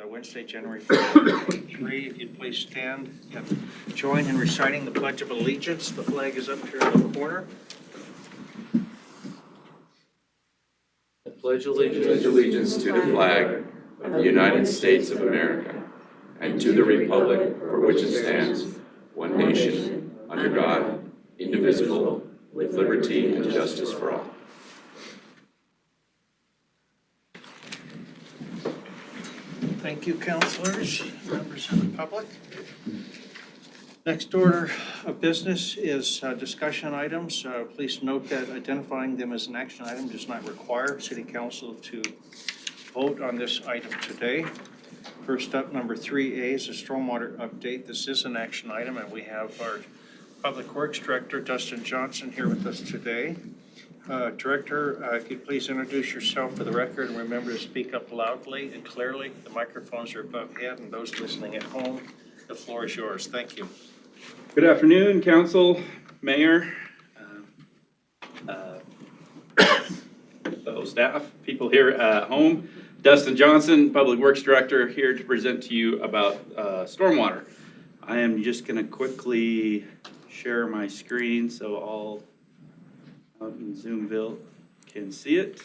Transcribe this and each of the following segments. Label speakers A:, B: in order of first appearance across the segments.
A: Wednesday, January 2023. If you'd please stand and join in reciting the Pledge of Allegiance. The flag is up here in the corner.
B: I pledge allegiance to the flag of the United States of America and to the republic for which it stands, one nation, under God, indivisible, with liberty and justice for all.
A: Thank you, councilors, members of the public. Next order of business is discussion items. Please note that identifying them as an action item does not require City Council to vote on this item today. First up, number 3A is a stormwater update. This is an action item, and we have our Public Works Director, Dustin Johnson, here with us today. Director, if you'd please introduce yourself for the record and remember to speak up loudly and clearly. The microphones are above head, and those listening at home, the floor is yours. Thank you.
C: Good afternoon, council, mayor, fellow staff, people here at home. Dustin Johnson, Public Works Director, here to present to you about stormwater. I am just going to quickly share my screen so all out in Zoomville can see it.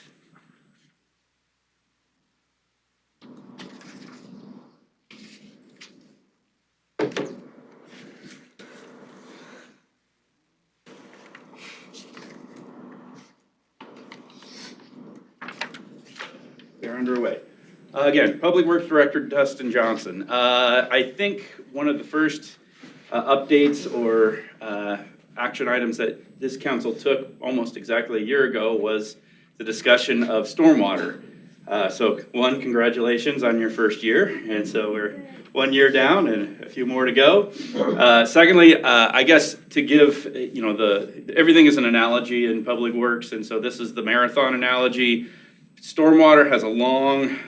C: They're underway. Again, Public Works Director Dustin Johnson. I think one of the first updates or action items that this council took almost exactly a year ago was the discussion of stormwater. So one, congratulations on your first year. And so we're 1 year down and a few more to go. Secondly, I guess to give, everything is an analogy in public works. And so this is the marathon analogy. Stormwater has a long,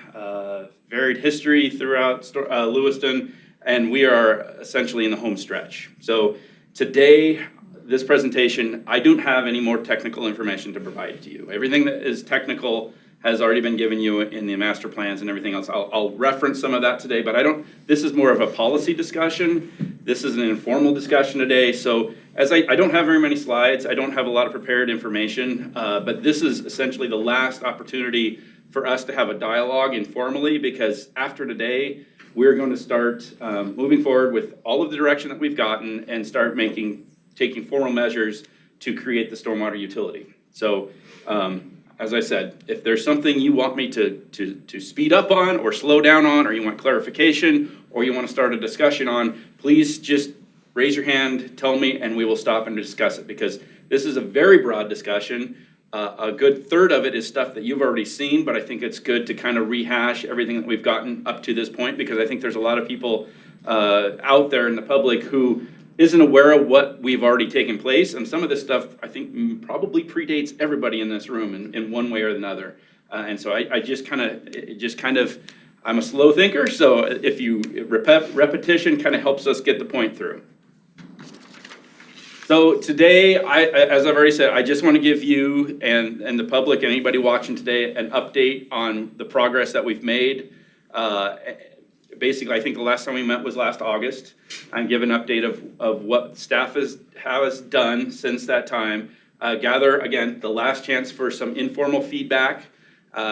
C: varied history throughout Lewiston, and we are essentially in the home stretch. So today, this presentation, I don't have any more technical information to provide to you. Everything that is technical has already been given you in the master plans and everything else. I'll reference some of that today, but this is more of a policy discussion. This is an informal discussion today. So as I don't have very many slides, I don't have a lot of prepared information, but this is essentially the last opportunity for us to have a dialogue informally, because after today, we're going to start moving forward with all of the direction that we've gotten and start taking formal measures to create the stormwater utility. So, as I said, if there's something you want me to speed up on or slow down on, or you want clarification, or you want to start a discussion on, please just raise your hand, tell me, and we will stop and discuss it, because this is a very broad discussion. A good third of it is stuff that you've already seen, but I think it's good to kind of rehash everything that we've gotten up to this point, because I think there's a lot of people out there in the public who isn't aware of what we've already taken place, and some of this stuff I think probably predates everybody in this room in one way or another. And so I just kind of, I'm a slow thinker, so if you repetition kind of helps us get the point through. So today, as I've already said, I just want to give you and the public and anybody watching today an update on the progress that we've made. Basically, I think the last time we met was last August. I'm giving an update of what staff has done since that time. Gather, again, the last chance for some informal feedback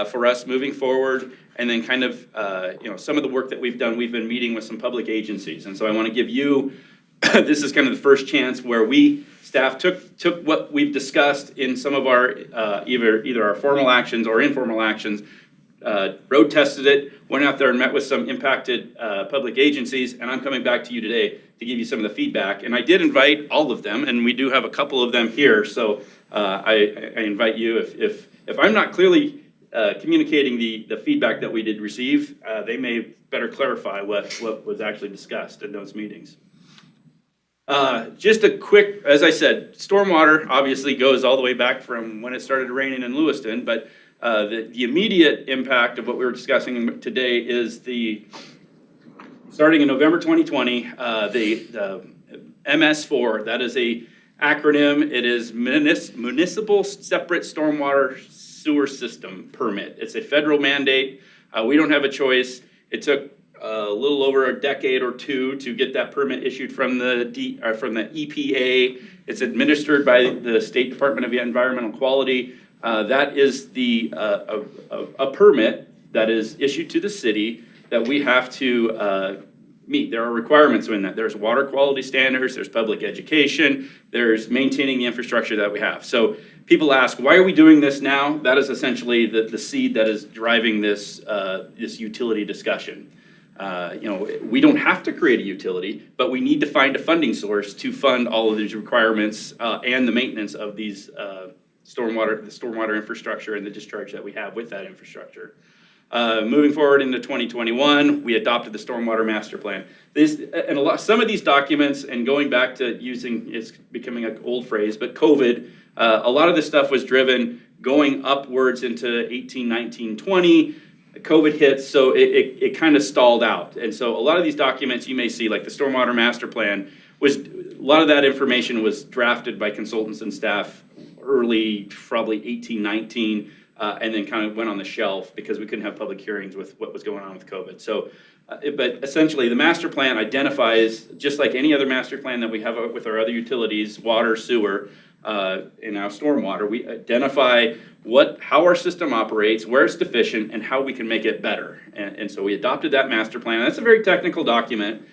C: for us moving forward, and then kind of, some of the work that we've done. We've been meeting with some public agencies, and so I want to give you, this is kind of the first chance where staff took what we've discussed in some of our, either our formal actions or informal actions, road tested it, went out there and met with some impacted public agencies, and I'm coming back to you today to give you some of the feedback. And I did invite all of them, and we do have a couple of them here, so I invite you, if I'm not clearly communicating the feedback that we did receive, they may better clarify what was actually discussed in those meetings. Just a quick, as I said, stormwater obviously goes all the way back from when it started raining in Lewiston, but the immediate impact of what we were discussing today is starting in November 2020, the MS4, that is a acronym. It is Municipal Separate Stormwater Sewer System Permit. It's a federal mandate. We don't have a choice. It took a little over a decade or two to get that permit issued from the EPA. It's administered by the State Department of Environmental Quality. That is a permit that is issued to the city that we have to meet. There are requirements in that. There's water quality standards, there's public education, there's maintaining the infrastructure that we have. So people ask, why are we doing this now? That is essentially the seed that is driving this utility discussion. We don't have to create a utility, but we need to find a funding source to fund all of these requirements and the maintenance of these the stormwater infrastructure and the discharge that we have with that infrastructure. Moving forward into 2021, we adopted the Stormwater Master Plan. Some of these documents, and going back to it's becoming an old phrase, but COVID, a lot of this stuff was driven going upwards into 18, 19, 20. COVID hits, so it kind of stalled out. And so a lot of these documents you may see, like the Stormwater Master Plan, a lot of that information was drafted by consultants and staff early, probably 18, 19, and then kind of went on the shelf because we couldn't have public hearings with what was going on with COVID. So, but essentially the master plan identifies, just like any other master plan that we have with our other utilities, water, sewer, and now stormwater, we identify how our system operates, where it's deficient, and how we can make it better. And so we adopted that master plan. That's a very technical document.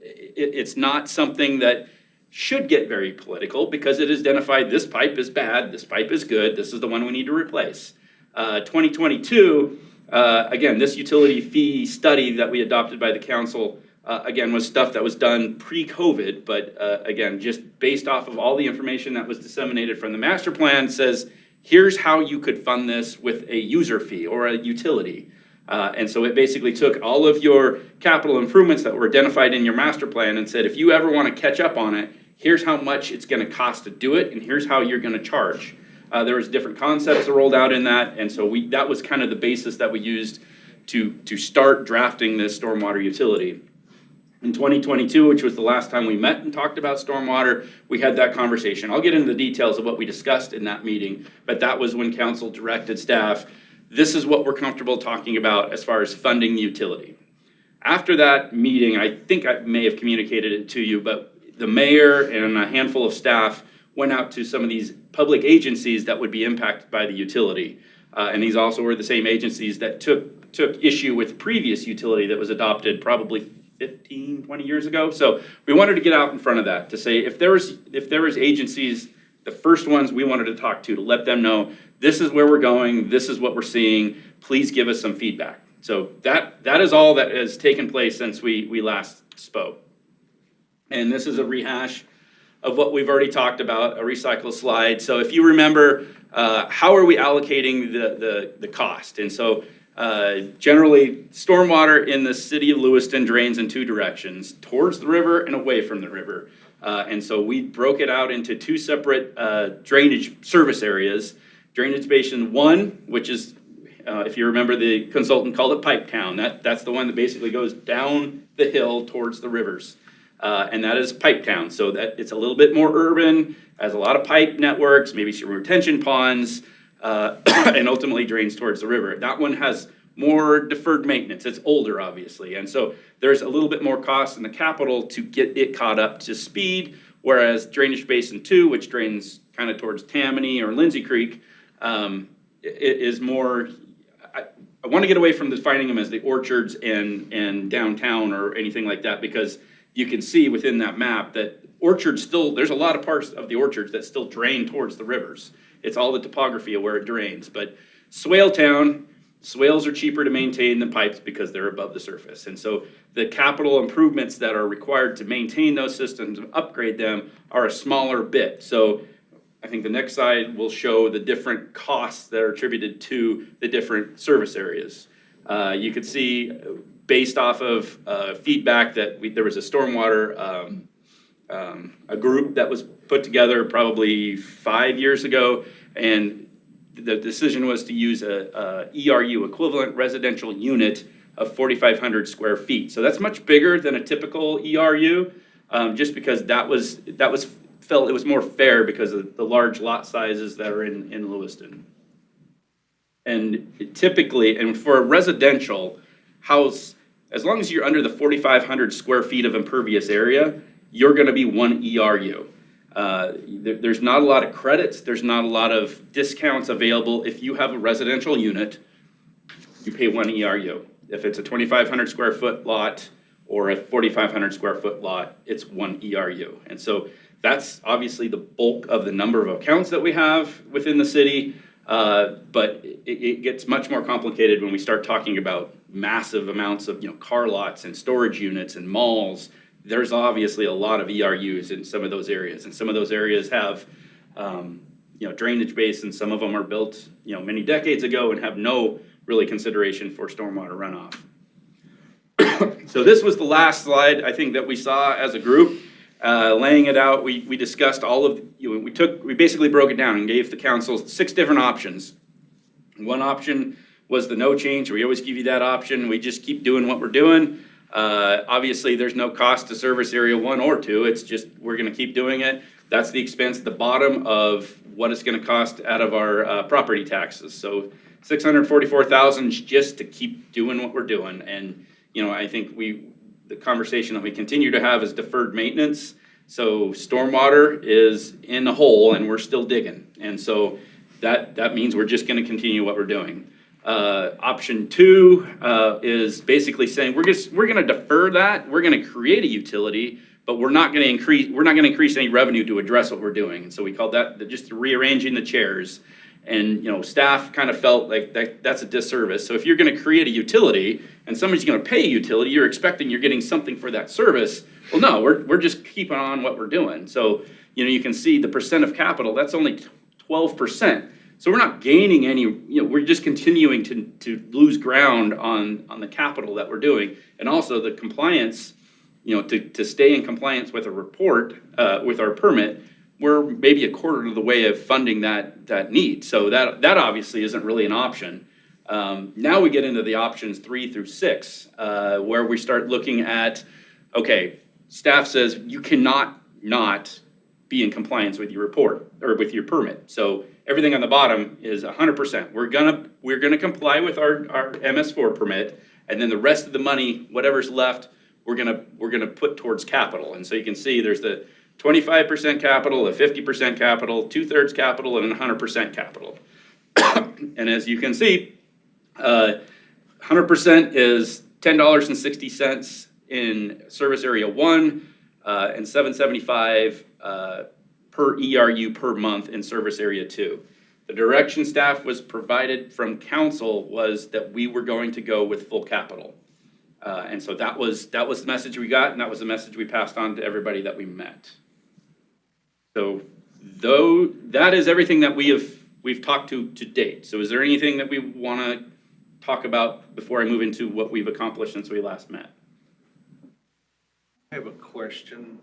C: It's not something that should get very political because it is identified this pipe is bad, this pipe is good, this is the one we need to replace. 2022, again, this utility fee study that we adopted by the council, again, was stuff that was done pre-COVID, but again, just based off of all the information that was disseminated from the master plan says, here's how you could fund this with a user fee or a utility. And so it basically took all of your capital improvements that were identified in your master plan and said, if you ever want to catch up on it, here's how much it's going to cost to do it, and here's how you're going to charge. There was different concepts that rolled out in that, and so that was kind of the basis that we used to start drafting this stormwater utility. In 2022, which was the last time we met and talked about stormwater, we had that conversation. I'll get into the details of what we discussed in that meeting, but that was when council directed staff, this is what we're comfortable talking about as far as funding the utility. After that meeting, I think I may have communicated it to you, but the mayor and a handful of staff went out to some of these public agencies that would be impacted by the utility. And these also were the same agencies that took issue with previous utility that was adopted probably 15, 20 years ago. So we wanted to get out in front of that to say if there was agencies, the first ones we wanted to talk to let them know this is where we're going, this is what we're seeing, please give us some feedback. So that is all that has taken place since we last spoke. And this is a rehash of what we've already talked about, a recycle slide. So if you remember, how are we allocating the cost? And so generally, stormwater in the city of Lewiston drains in two directions, towards the river and away from the river. And so we broke it out into two separate drainage service areas. Drainage Basin 1, which is, if you remember, the consultant called it Pipe Town. That's the one that basically goes down the hill towards the rivers. And that is Pipe Town. So that it's a little bit more urban, has a lot of pipe networks, maybe some retention ponds, and ultimately drains towards the river. That one has more deferred maintenance. It's older, obviously. And so there's a little bit more cost in the capital to get it caught up to speed, whereas Drainage Basin 2, which drains kind of towards Tammany or Lindsay Creek, it is more, I want to get away from defining them as the orchards and downtown or anything like that, because you can see within that map that orchards still, there's a lot of parts of the orchards that still drain towards the rivers. It's all the topography of where it drains. But Swale Town, swales are cheaper to maintain than pipes because they're above the surface. And so the capital improvements that are required to maintain those systems and upgrade them are a smaller bit. So I think the next slide will show the different costs that are attributed to the different service areas. You could see, based off of feedback, that there was a stormwater a group that was put together probably 5 years ago, and the decision was to use a ERU, equivalent residential unit, of 4,500 square feet. So that's much bigger than a typical ERU, just because that was felt it was more fair because of the large lot sizes that are in Lewiston. And typically, and for a residential, house, as long as you're under the 4,500 square feet of impervious area, you're gonna be one ERU. There's not a lot of credits, there's not a lot of discounts available. If you have a residential unit, you pay one ERU. If it's a 2,500 square foot lot or a 4,500 square foot lot, it's one ERU. And so that's obviously the bulk of the number of accounts that we have within the city. But it gets much more complicated when we start talking about massive amounts of, car lots and storage units and malls. There's obviously a lot of ERUs in some of those areas, and some of those areas have, drainage basins. Some of them are built, many decades ago and have no really consideration for stormwater runoff. So this was the last slide, I think, that we saw as a group. Laying it out, we discussed all of, we basically broke it down and gave the council 6 different options. One option was the no change. We always give you that option. We just keep doing what we're doing. Obviously, there's no cost to service area 1 or 2. It's just, we're gonna keep doing it. That's the expense at the bottom of what it's gonna cost out of our property taxes. So $644,000 just to keep doing what we're doing. And, I think the conversation that we continue to have is deferred maintenance. So stormwater is in the hole and we're still digging. And so that means we're just gonna continue what we're doing. Option 2 is basically saying we're gonna defer that. We're gonna create a utility, but we're not gonna increase any revenue to address what we're doing. And so we called that just rearranging the chairs. And, staff kind of felt like that's a disservice. So if you're gonna create a utility and somebody's gonna pay a utility, you're expecting you're getting something for that service. Well, no, we're just keeping on what we're doing. So, you can see the percent of capital, that's only 12%. So we're not gaining any, we're just continuing to lose ground on the capital that we're doing. And also the compliance, to stay in compliance with a report, with our permit, we're maybe a quarter of the way of funding that need. So that obviously isn't really an option. Now we get into the options 3 through 6, where we start looking at, okay, staff says you cannot not be in compliance with your report or with your permit. So everything on the bottom is 100%. We're gonna comply with our MS4 permit, and then the rest of the money, whatever's left, we're gonna put towards capital. And so you can see there's the 25% capital, a 50% capital, 2/3 capital, and 100% capital. And as you can see, 100% is $10.60 in service area 1, and $7.75 per ERU per month in service area 2. The direction staff was provided from council was that we were going to go with full capital. And so that was the message we got, and that was the message we passed on to everybody that we met. So that is everything that we've talked to date. So is there anything that we want to talk about before I move into what we've accomplished since we last met?
A: I have a question.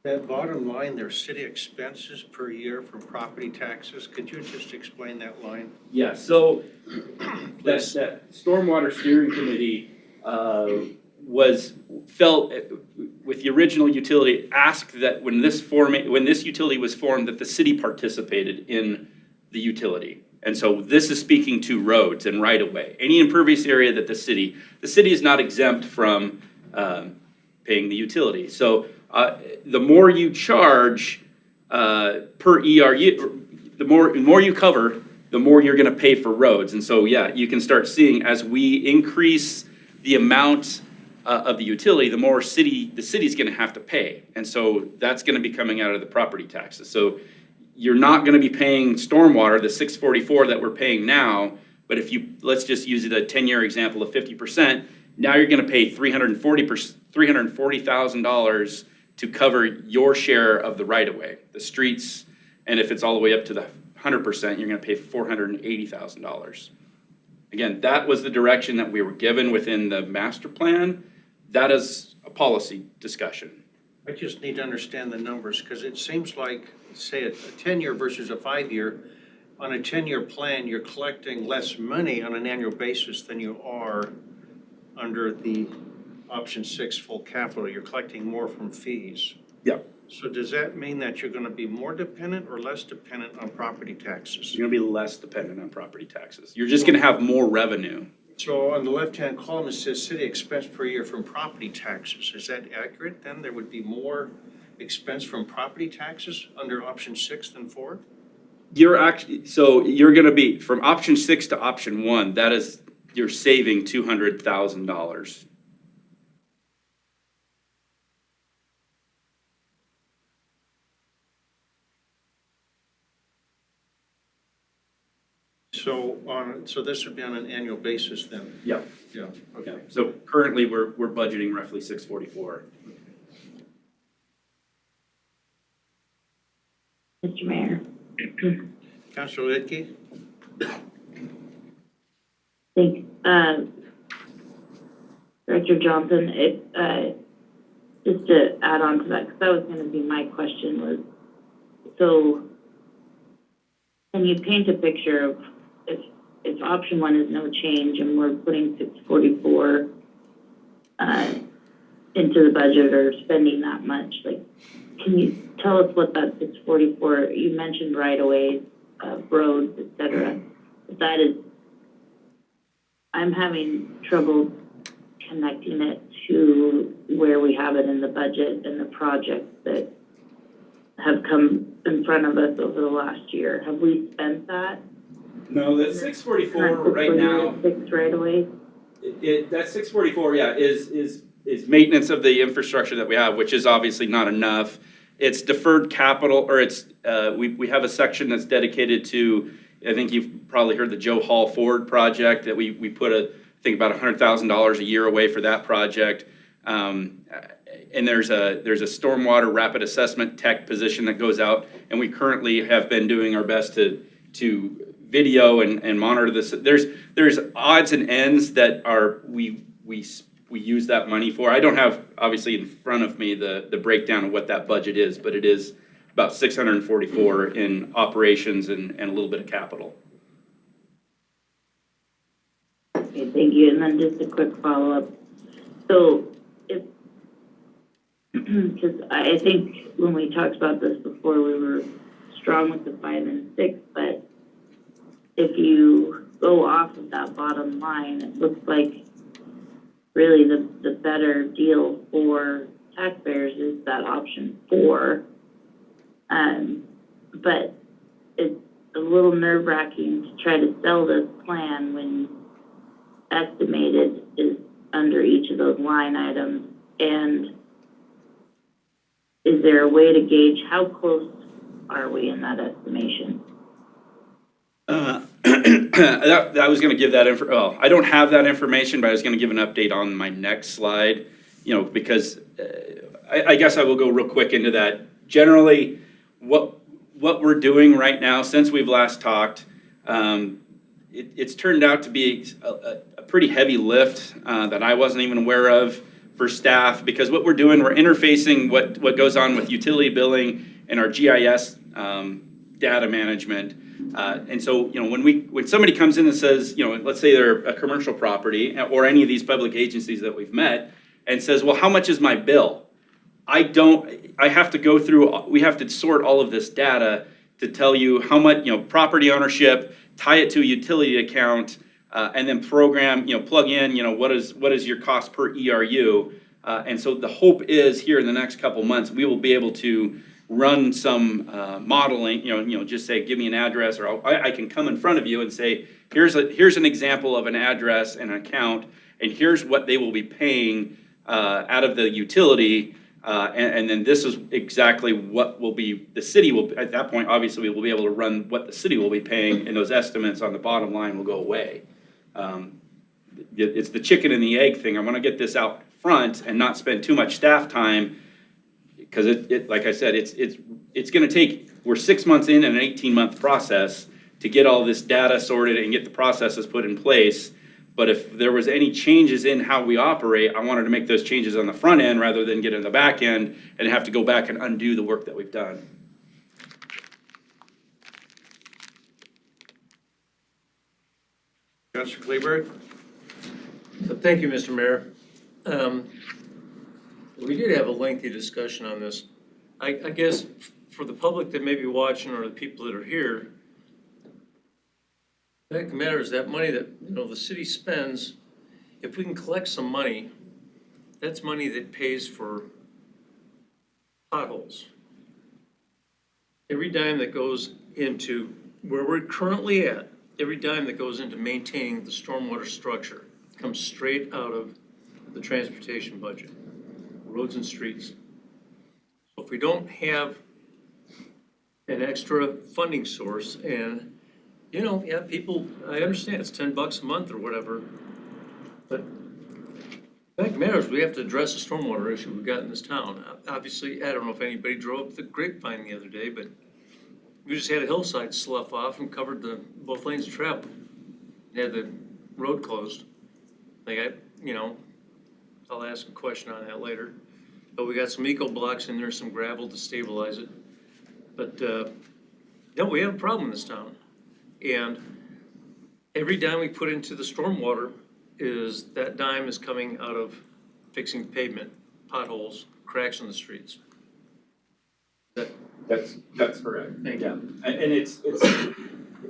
A: That bottom line, there's city expenses per year from property taxes. Could you just explain that line?
C: Yeah, so that stormwater steering committee felt with the original utility, asked that when this utility was formed, that the city participated in the utility. And so this is speaking to roads and right of way. Any impervious area that the city is not exempt from paying the utility. So the more you charge per ERU, the more you cover, the more you're gonna pay for roads. And so, yeah, you can start seeing as we increase the amount of the utility, the more the city's gonna have to pay. And so that's gonna be coming out of the property taxes. So you're not gonna be paying stormwater, the $644 that we're paying now, but let's just use it a 10-year example of 50%, now you're gonna pay $340,000 to cover your share of the right-of-way, the streets, and if it's all the way up to the 100%, you're gonna pay $480,000. Again, that was the direction that we were given within the master plan. That is a policy discussion.
A: I just need to understand the numbers, because it seems like, say, a 10-year versus a 5-year, on a 10-year plan, you're collecting less money on an annual basis than you are under the option 6 full capital. You're collecting more from fees.
C: Yeah.
A: So does that mean that you're gonna be more dependent or less dependent on property taxes?
C: You're gonna be less dependent on property taxes. You're just gonna have more revenue
A: So on the left-hand column, it says city expense per year from property taxes. Is that accurate? Then there would be more expense from property taxes under option 6 than 4?
C: So you're gonna be, from option 6 to option 1, that is, you're saving $200,000.
A: So this would be on an annual basis then?
C: Yeah.
A: Yeah, okay.
C: So currently, we're budgeting roughly 644.
D: Mr. Mayor.
A: Councilor Lidke?
D: Thanks. Director Johnson, just to add on to that, because that was going to be my question was, so can you paint a picture of if option 1 is no change and we're putting 644 into the budget or spending that much, like, can you tell us what that 644, you mentioned right away, roads, et cetera. That is, I'm having trouble connecting it to where we have it in the budget and the projects that have come in front of us over the last year. Have we spent that?
C: No, that 644 right now,
D: 6 right away?
C: that 644, yeah, is maintenance of the infrastructure that we have, which is obviously not enough. It's deferred capital, or it's, we have a section that's dedicated to, I think you've probably heard the Joe Hall Ford project, that we put I think about $100,000 a year away for that project. And there's a stormwater rapid assessment tech position that goes out, and we currently have been doing our best to video and monitor this. There's odds and ends that are we use that money for. I don't have obviously in front of me the breakdown of what that budget is, but it is about 644 in operations and a little bit of capital.
D: Okay, thank you. And then just a quick follow-up. So if, because I think when we talked about this before, we were strong with the 5 and 6, but if you go off of that bottom line, it looks like really the better deal for taxpayers is that option 4. But it's a little nerve-wracking to try to sell this plan when estimated is under each of those line items. And is there a way to gauge how close are we in that estimation?
C: I was going to give that info. Well, I don't have that information, but I was going to give an update on my next slide. Because I guess I will go real quick into that. Generally, what we're doing right now, since we've last talked, it's turned out to be a pretty heavy lift that I wasn't even aware of for staff, because what we're doing, we're interfacing what goes on with utility billing and our GIS data management. And so, when somebody comes in and says, let's say they're a commercial property or any of these public agencies that we've met, and says, well, how much is my bill? I have to go through, we have to sort all of this data to tell you how much, property ownership, tie it to a utility account, and then program, plug in, what is your cost per ERU. And so the hope is here in the next couple months, we will be able to run some modeling, just say, give me an address, or I can come in front of you and say, here's an example of an address and an account, and here's what they will be paying out of the utility, and then this is exactly what will be, the city will, at that point, obviously, we will be able to run what the city will be paying, and those estimates on the bottom line will go away. It's the chicken and the egg thing. I want to get this out front and not spend too much staff time, because it like I said, it's going to take, we're 6 months in an 18-month process to get all this data sorted and get the processes put in place. But if there was any changes in how we operate, I wanted to make those changes on the front end rather than get in the back end and have to go back and undo the work that we've done.
A: Councilor Kleberg?
E: Thank you, Mr. Mayor. We did have a lengthy discussion on this. I guess for the public that may be watching or the people that are here, The fact of the matter is that money that, you know, the city spends, if we can collect some money, that's money that pays for potholes. Every dime that goes into where we're currently at, every dime that goes into maintaining the stormwater structure comes straight out of the transportation budget, roads and streets. So if we don't have an extra funding source and, you know, yeah, people, I understand it's $10 a month or whatever, but the fact of the matter is we have to address the stormwater issue we've got in this town. Obviously, I don't know if anybody drove up the Grapevine the other day, but we just had a hillside slough off and covered both lanes of travel. Had the road closed. You know, I'll ask a question on that later. But we got some eco blocks in there, some gravel to stabilize it. But, no, we have a problem in this town. And every dime we put into the stormwater that dime is coming out of fixing pavement, potholes, cracks in the streets.
C: That's correct.
E: Thank
C: Yeah, and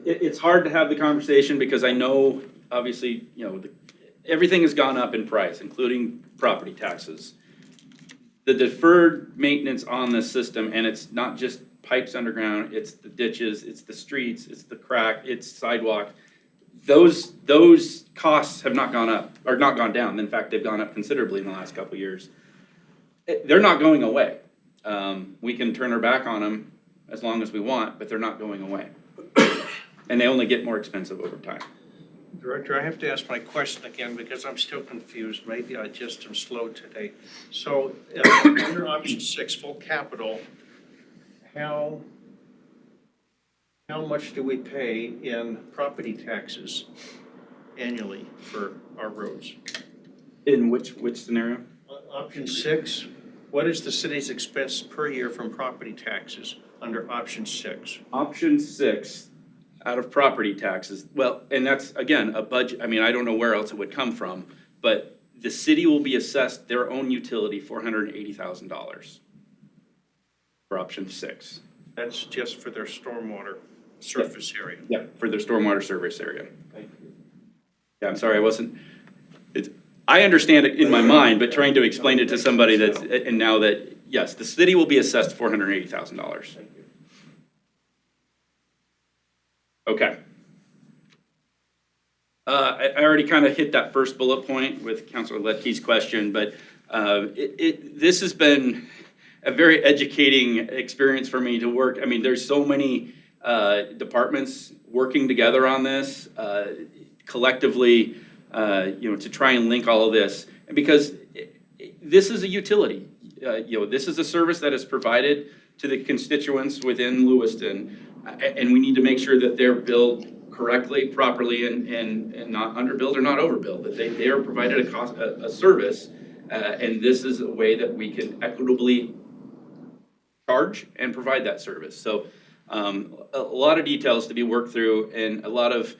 C: it's hard to have the conversation because I know, obviously, you know, everything has gone up in price, including property taxes. The deferred maintenance on this system, and it's not just pipes underground, it's the ditches, it's the streets, it's the crack, it's sidewalk. Those costs have not gone up, or not gone down. In fact, they've gone up considerably in the last couple of years. They're not going away. We can turn our back on them as long as we want, but they're not going away. And they only get more expensive over time.
A: Director, I have to ask my question again because I'm still confused. Maybe I just am slow today. So, under option 6, full capital, how much do we pay in property taxes annually for our roads?
C: In which scenario?
A: Option 6, what is the city's expense per year from property taxes under option 6?
C: Option 6, out of property taxes, well, and that's, again, a budget, I mean, I don't know where else it would come from, but the city will be assessed their own utility, $480,000 for option 6.
A: That's just for their stormwater surface area.
C: Yeah, for their stormwater service area. Yeah, I'm sorry, I understand it in my mind, but trying to explain it to somebody and now that, yes, the city will be assessed $480,000. Okay. I already kind of hit that first bullet point with Councilor Letke's question, but this has been a very educating experience for me to work. I mean, there's so many departments working together on this collectively, to try and link all of this. And because this is a utility, this is a service that is provided to the constituents within Lewiston, and we need to make sure that they're billed correctly, properly, and not underbilled or not overbilled, that they are provided a service, and this is a way that we can equitably charge and provide that service. So a lot of details to be worked through, and a lot of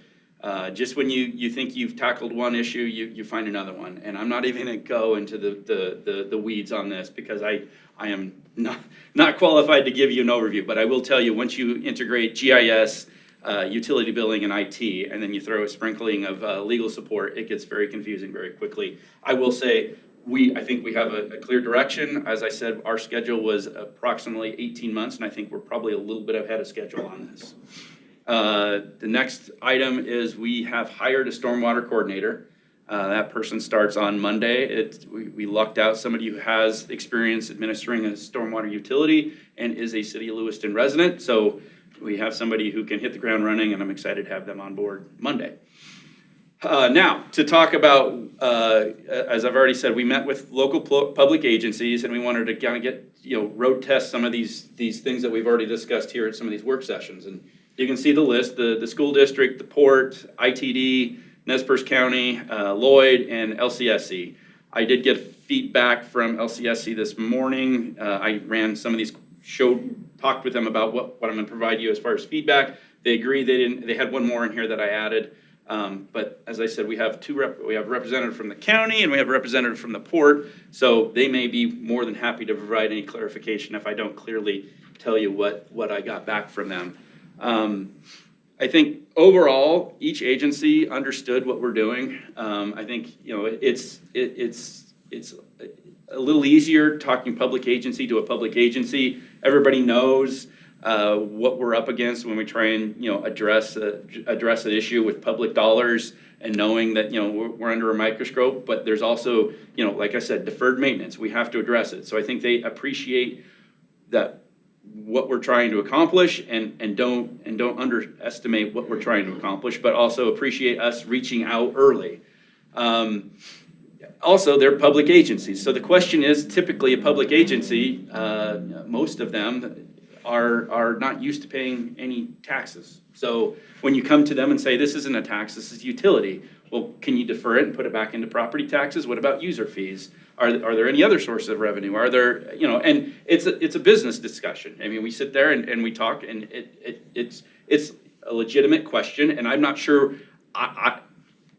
C: just when you think you've tackled one issue, you find another one. And I'm not even going to go into the weeds on this because I am not qualified to give you an overview. But I will tell you, once you integrate GIS, utility billing, and IT, and then you throw a sprinkling of legal support, it gets very confusing very quickly. I will say, I think we have a clear direction. As I said, our schedule was approximately 18 months, and I think we're probably a little bit ahead of schedule on this. The next item is we have hired a stormwater coordinator. That person starts on Monday. We lucked out somebody who has experience administering a stormwater utility and is a City of Lewiston resident. So we have somebody who can hit the ground running, and I'm excited to have them on board Monday. Now, to talk about, as I've already said, we met with local public agencies, and we wanted to kind of get, road test some of these things that we've already discussed here at some of these work sessions. And you can see the list: the school district, the port, ITD, Nez Perce County, Lloyd, and LCSC. I did get feedback from LCSC this morning. I ran some of these, talked with them about what I'm going to provide you as far as feedback. They agreed. They had one more in here that I added. But as I said, we have we have a representative from the county and we have a representative from the port. So they may be more than happy to provide any clarification if I don't clearly tell you what I got back from them. I think overall, each agency understood what we're doing. I think, it's a little easier talking public agency to a public agency. Everybody knows what we're up against when we try and, address an issue with public dollars, and knowing that, we're under a microscope. But there's also, like I said, deferred maintenance. We have to address it. So I think they appreciate that, what we're trying to accomplish, and don't underestimate what we're trying to accomplish, but also appreciate us reaching out early. Also, they're public agencies. So the question is, typically a public agency, most of them are not used to paying any taxes. So when you come to them and say, this isn't a tax, this is utility, well, can you defer it and put it back into property taxes? What about user fees? Are there any other sources of revenue? Are there, and it's a business discussion. I mean, we sit there and we talk, and it's a legitimate question, and I'm not sure,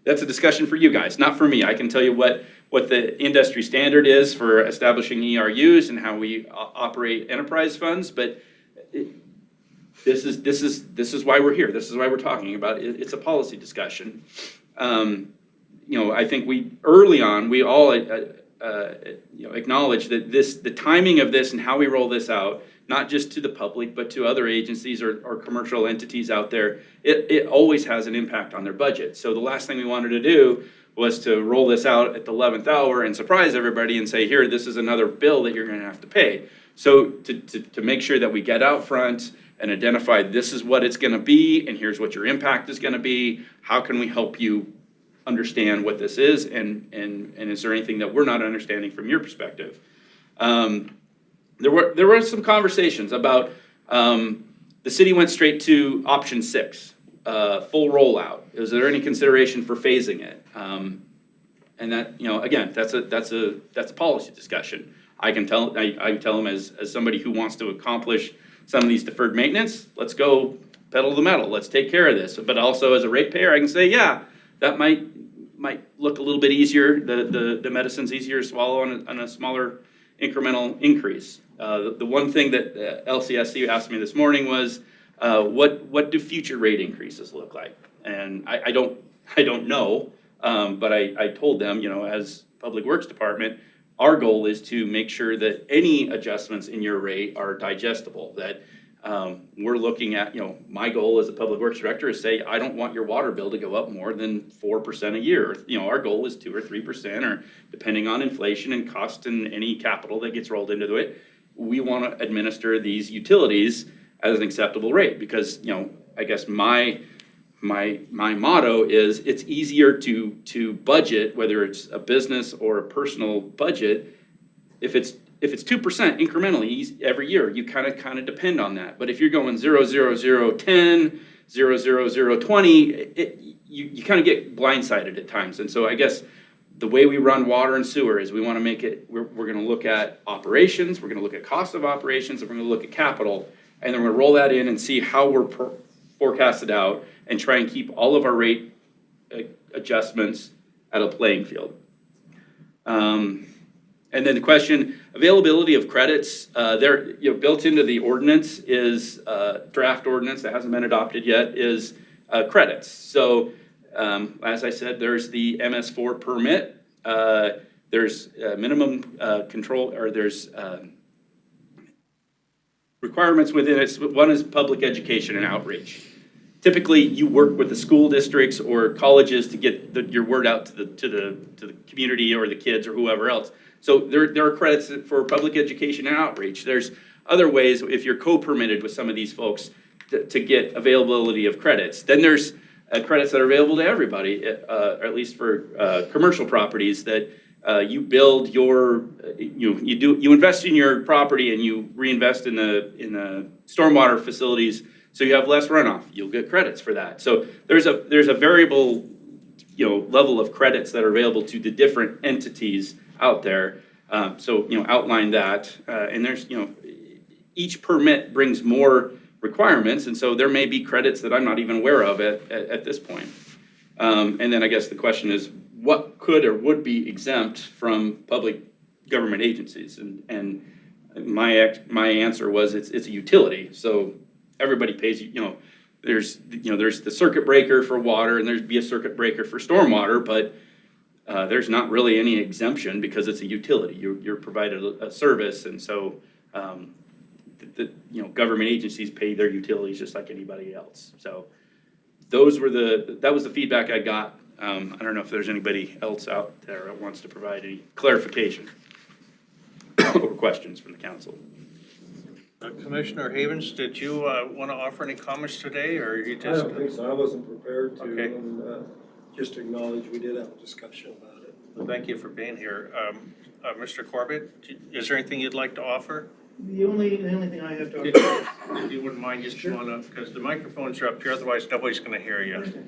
C: that's a discussion for you guys, not for me. I can tell you what the industry standard is for establishing ERUs and how we operate enterprise funds, but this is why we're here. This is why we're talking about it. It's a policy discussion. I think we early on we all acknowledge that the timing of this and how we roll this out, not just to the public but to other agencies or commercial entities out there, it always has an impact on their budget. So the last thing we wanted to do was to roll this out at the 11th hour and surprise everybody and say, here, this is another bill that you're going to have to pay. So to make sure that we get out front and identify, this is what it's going to be, and here's what your impact is going to be. How can we help you understand what this is, and is there anything that we're not understanding from your perspective? There were some conversations about, the city went straight to option 6, full rollout. Is there any consideration for phasing it? And that, again, that's a policy discussion. I can tell them as somebody who wants to accomplish some of these deferred maintenance, let's go pedal to the metal, let's take care of this. But also as a ratepayer, I can say, yeah, that might look a little bit easier. The medicine's easier to swallow on a smaller incremental increase. The one thing that LCSC asked me this morning was, what do future rate increases look like? And I don't know, but I told them, as Public Works Department, our goal is to make sure that any adjustments in your rate are digestible, that we're looking at, my goal as a Public Works Director is say, I don't want your water bill to go up more than 4% a year. Our goal is 2 or 3%, or depending on inflation and cost and any capital that gets rolled into it, we want to administer these utilities at an acceptable rate, because, I guess my motto is, it's easier to budget, whether it's a business or a personal budget, if it's 2% incrementally every year, you kind of depend on that. But if you're going 0, 0, 0, 10, 0, 0, 0, 20, you kind of get blindsided at times. And so I guess the way we run water and sewer is we want to make it, we're going to look at operations, we're going to look at cost of operations, and we're going to look at capital, and then we're going to roll that in and see how we're forecasted out, and try and keep all of our rate adjustments at a playing field. And then the question, availability of credits, they're built into the ordinance is draft ordinance that hasn't been adopted yet, is credits. So as I said, there's the MS4 permit, there's minimum control, or there's requirements within it. One is public education and outreach. Typically, you work with the school districts or colleges to get your word out to the community or the kids or whoever else. So there are credits for public education and outreach. There's other ways, if you're co-permitted with some of these folks, to get availability of credits. Then there's credits that are available to everybody, or at least for commercial properties, that you build you invest in your property and you reinvest in the stormwater facilities, so you have less runoff. You'll get credits for that. So there's a variable level of credits that are available to the different entities out there. So outline that, and there's each permit brings more requirements, and so there may be credits that I'm not even aware of at this point. And then I guess the question is, what could or would be exempt from public government agencies? And my answer was, it's a utility. So everybody pays, there's the circuit breaker for water and there'd be a circuit breaker for stormwater, but there's not really any exemption because it's a utility. You're provided a service, and so government agencies pay their utilities just like anybody else. So that was the feedback I got. I don't know if there's anybody else out there that wants to provide any clarification or questions from the council.
A: Commissioner Havens, did you want to offer any comments today, or you
F: I
A: just?
F: don't think so. I wasn't prepared to,
A: Okay.
F: and just acknowledge we did have a discussion about it.
A: Well, thank you for being here. Mr. Corbett, is there anything you'd like to offer?
G: The only thing I have to
A: If you wouldn't mind just coming up, because the microphones are up here, otherwise nobody's going to hear you.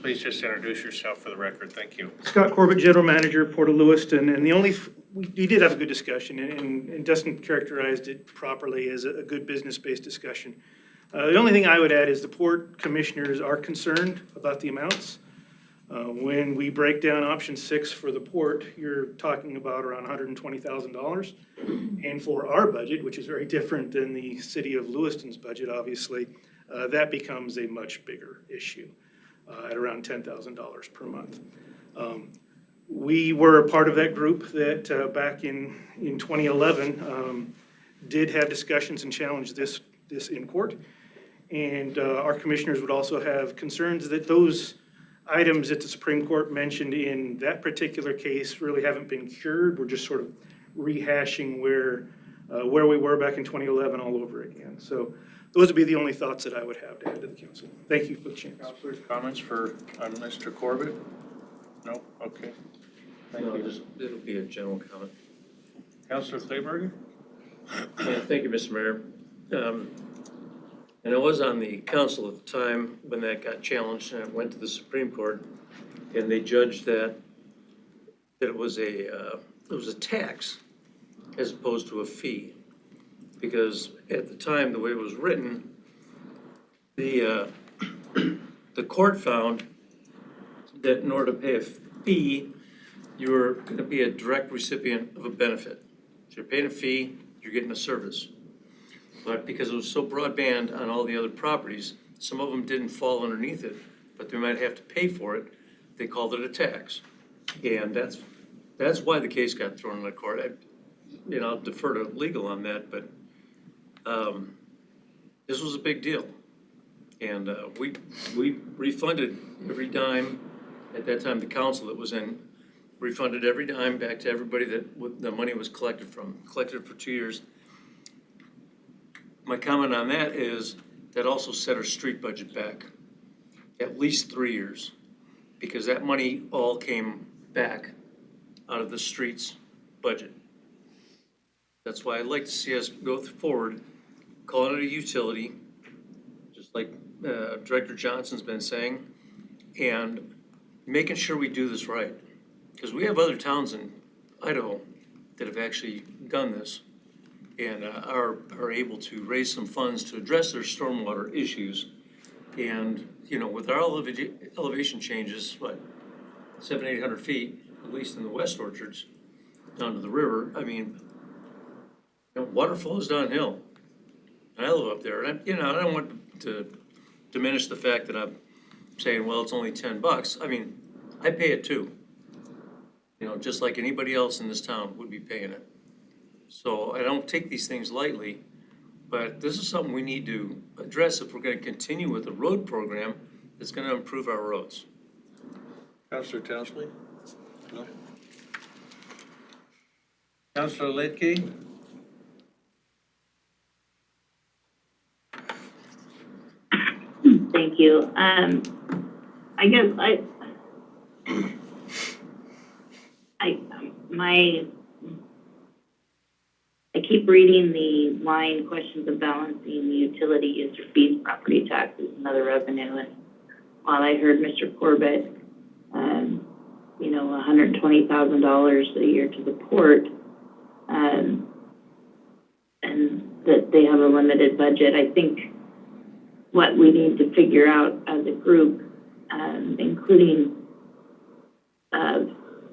A: Please just introduce yourself for the record. Thank you.
G: Scott Corbett, General Manager, Port of Lewiston, and we did have a good discussion, and Dustin characterized it properly as a good business-based discussion. The only thing I would add is the port commissioners are concerned about the amounts. When we break down option 6 for the port, you're talking about around $120,000. And for our budget, which is very different than the city of Lewiston's budget, obviously, that becomes a much bigger issue at around $10,000 per month. We were a part of that group that back in 2011 did have discussions and challenged this in court. And our commissioners would also have concerns that those items that the Supreme Court mentioned in that particular case really haven't been cured. We're just sort of rehashing where we were back in 2011 all over again. So those would be the only thoughts that I would have to add to the council. Thank you for the chance.
A: Councilors, comments for Mr. Corbett? No? Okay. Thank
E: No,
A: you.
E: it'll be a general comment.
A: Councilor Kleberger?
E: Yeah, thank you, Mr. Mayor. And I was on the council at the time when that got challenged, and it went to the Supreme Court, and they judged that it was a tax as opposed to a fee. Because at the time, the way it was written, the court found that in order to pay a fee, you were going to be a direct recipient of a benefit. So you're paying a fee, you're getting a service. But because it was so broadband on all the other properties, some of them didn't fall underneath it, but they might have to pay for it. They called it a tax. And that's why the case got thrown in the court. I'll defer to legal on that, but this was a big deal. And we refunded every dime. At that time, the council that was in refunded every dime back to everybody that the money was collected from. Collected it for 2 years. My comment on that is that also set our street budget back at least 3 years, because that money all came back out of the streets budget. That's why I'd like to see us go forward, calling it a utility, just like Director Johnson's been saying, and making sure we do this right. Because we have other towns in Idaho that have actually done this and are able to raise some funds to address their stormwater issues. And, with our elevation changes, 700-800 feet, at least in the west orchards, down to the river, water flows downhill. And I live up there, and I don't want to diminish the fact that I'm saying, well, it's only $10. I pay it too. Just like anybody else in this town would be paying it. So I don't take these things lightly, but this is something we need to address if we're going to continue with the road program that's going to improve our roads.
A: Councilor Townsley? No? Councilor Lidkey?
D: Thank you. I guess I keep reading the line questions of balancing the utility user fees, property taxes, and other revenue. And while I heard Mr. Corbett, $120,000 a year to the port, and that they have a limited budget, I think what we need to figure out as a group, including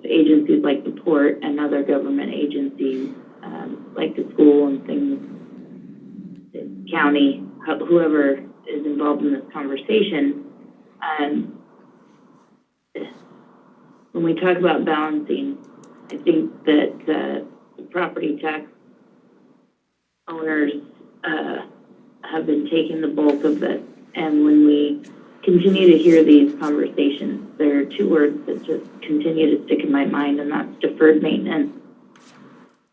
D: agencies like the port and other government agencies, like the school and things, the county, whoever is involved in this conversation, when we talk about balancing, I think that the property tax owners have been taking the bulk of this. And when we continue to hear these conversations, there are two words that just continue to stick in my mind, and that's deferred maintenance.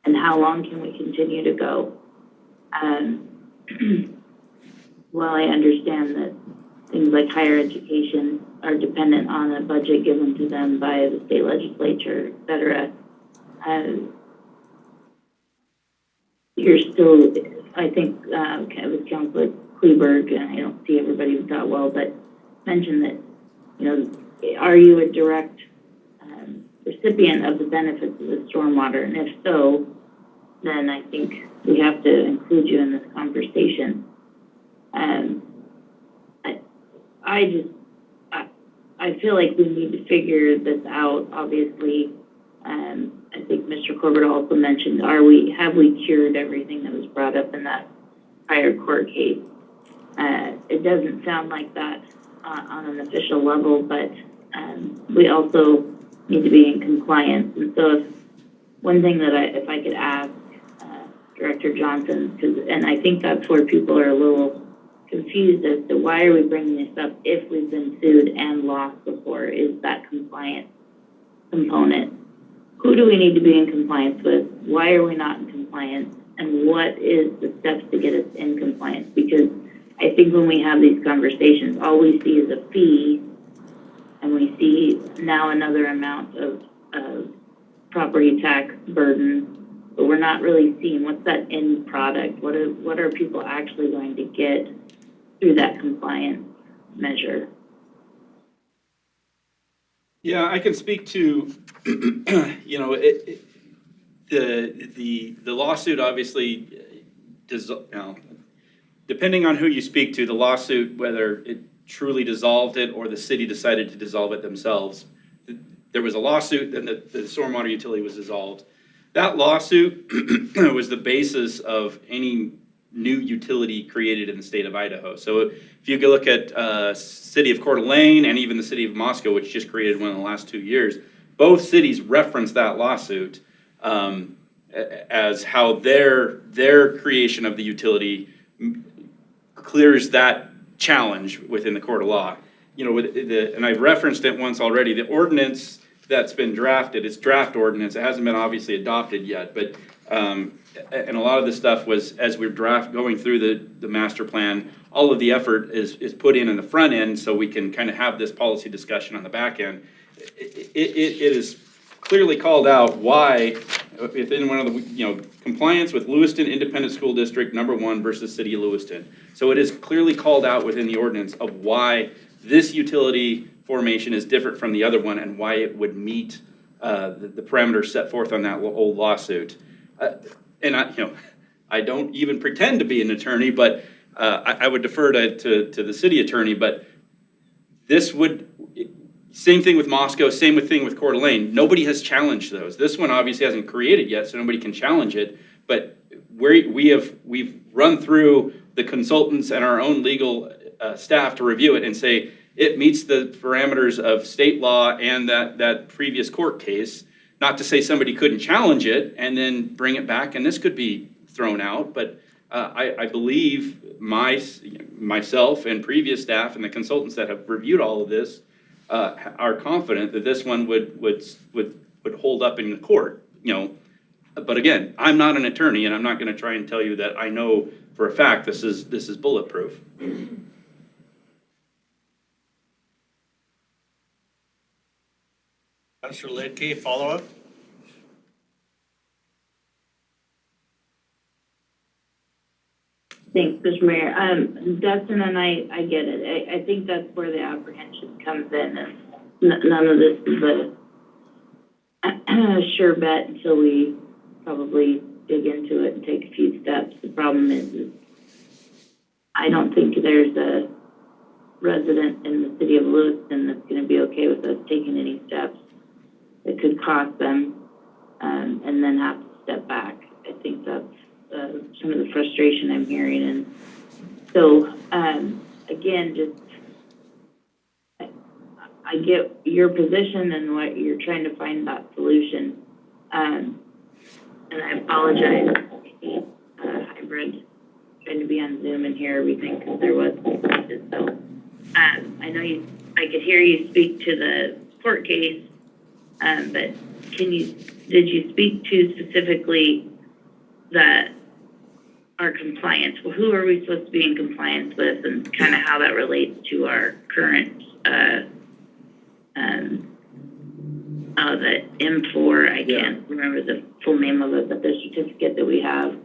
D: And how long can we continue to go? While I understand that things like higher education are dependent on a budget given to them by the state legislature, et cetera, you're still, I think, it was Councilor Kleberg, and I don't see everybody that well, but mentioned that, you know, are you a direct recipient of the benefits of the stormwater? And if so, then I think we have to include you in this conversation. I feel like we need to figure this out, obviously. I think Mr. Corbett also mentioned, have we cured everything that was brought up in that prior court case? It doesn't sound like that on an official level, but we also need to be in compliance. And so one thing that if I could ask Director Johnson, and I think that's where people are a little confused as to why are we bringing this up if we've been sued and lost before, is that compliance component. Who do we need to be in compliance with? Why are we not in compliance? And what is the steps to get us in compliance? Because I think when we have these conversations, all we see is a fee, and we see now another amount of property tax burden, but we're not really seeing what's that end product. What are people actually going to get through that compliance measure?
C: Yeah, I can speak to, you know, the lawsuit obviously does, you know, depending on who you speak to, the lawsuit, whether it truly dissolved it or the city decided to dissolve it themselves, there was a lawsuit and the stormwater utility was dissolved. That lawsuit was the basis of any new utility created in the state of Idaho. So if you go look at city of Coeur d'Alene and even the city of Moscow, which just created one in the last 2 years, both cities referenced that lawsuit as how their creation of the utility clears that challenge within the court of law. You know, and I've referenced it once already, the ordinance that's been drafted, it's draft ordinance, it hasn't been obviously adopted yet, but and a lot of this stuff was, as we're going through the master plan, all of the effort is put in the front end so we can kind of have this policy discussion on the back end. It is clearly called out why, within one of the, you know, compliance with Lewiston Independent School District #1 versus City of Lewiston. So it is clearly called out within the ordinance of why this utility formation is different from the other one and why it would meet the parameters set forth on that old lawsuit. And I don't even pretend to be an attorney, but I would defer to the city attorney. But this would, same thing with Moscow, same thing with Coeur d'Alene. Nobody has challenged those. This one obviously hasn't created yet, so nobody can challenge it. But we've run through the consultants and our own legal staff to review it and say it meets the parameters of state law and that previous court case. Not to say somebody couldn't challenge it and then bring it back, and this could be thrown out, but I believe myself and previous staff and the consultants that have reviewed all of this are confident that this one would hold up in the court, you know. But again, I'm not an attorney, and I'm not going to try and tell you that I know for a fact this is bulletproof.
A: Councilor Lidke, follow-up?
D: Thanks, Mr. Mayor. Dustin and I get it. I think that's where the apprehension comes in. And none of this is a sure bet until we probably dig into it and take a few steps. The problem is I don't think there's a resident in the city of Lewiston that's going to be okay with us taking any steps that could cost them and then have to step back. I think that's some of the frustration I'm hearing. And so, again, again, just, I get your position and what you're trying to find that solution. And I apologize, hybrid, trying to be on Zoom and hear everything because there was, so. I know I could hear you speak to the court case, but did you speak to specifically that our compliance? Well, who are we supposed to be in compliance with and kind of how that relates to our current, the M4, I can't remember the full name of it, but the certificate that we have.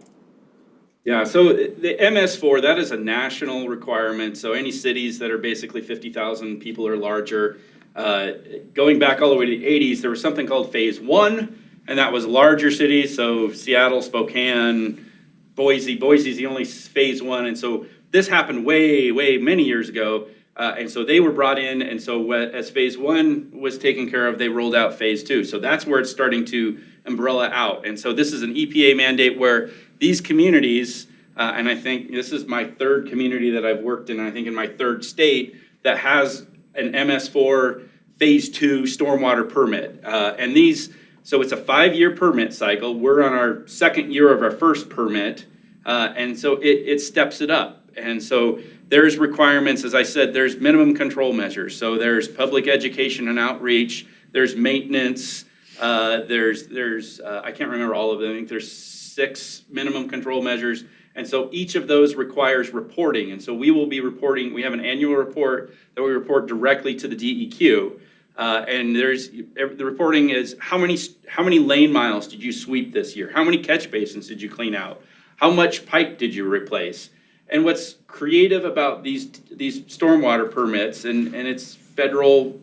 C: Yeah, so the MS4, that is a national requirement, so any cities that are basically 50,000 people or larger, going back all the way to the 80s, there was something called Phase 1, and that was larger cities, so Seattle, Spokane, Boise. Boise's the only Phase 1, and so this happened way many years ago, and so they were brought in, and so as Phase 1 was taken care of, they rolled out Phase 2. So that's where it's starting to umbrella out, and so this is an EPA mandate where these communities, and I think this is my third community that I've worked in, I think in my third state, that has an MS4 Phase 2 stormwater permit. And these, so it's a 5-year permit cycle. We're on our second year of our first permit, and so it steps it up. And so there's requirements, as I said, there's minimum control measures. So there's public education and outreach, there's maintenance, there's I can't remember all of them, I think there's 6 minimum control measures, and so each of those requires reporting, and so we will be reporting, we have an annual report that we report directly to the DEQ, and the reporting is how many lane miles did you sweep this year, how many catch basins did you clean out, how much pipe did you replace, and what's creative about these stormwater permits, and it's federal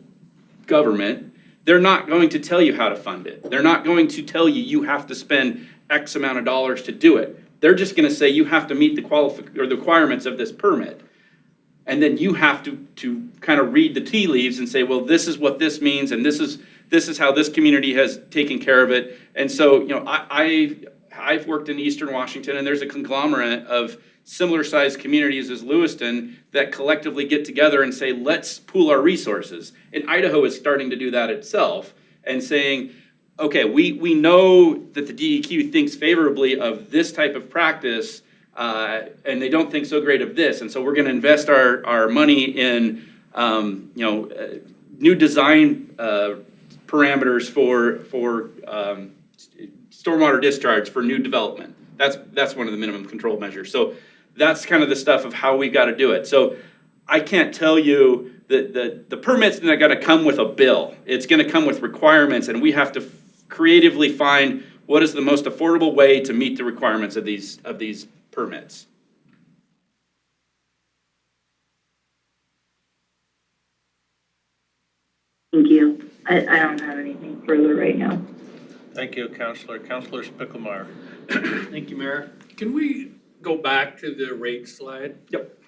C: government, they're not going to tell you how to fund it, they're not going to tell you have to spend X amount of dollars to do it. They're just gonna say you have to meet the the requirements of this permit. And then you have to kind of read the tea leaves and say, well, this is what this means, and this is how this community has taken care of it. And so, I've worked in Eastern Washington, and there's a conglomerate of similar sized communities as Lewiston that collectively get together and say, let's pool our resources. And Idaho is starting to do that itself and saying, okay, we know that the DEQ thinks favorably of this type of practice, and they don't think so great of this, and so we're going to invest our money in, new design parameters for stormwater discharge for new development. That's one of the minimum control measures. So that's kind of the stuff of how we got to do it. So I can't tell you that the permit's not going to come with a bill. It's going to come with requirements, and we have to creatively find what is the most affordable way to meet the requirements of these permits.
D: Thank you. I don't have anything further right now.
A: Thank you, Counselor. Counselor Spicklemeyer.
H: Thank you, Mayor. Can we go back to the rate slide?
C: Yep.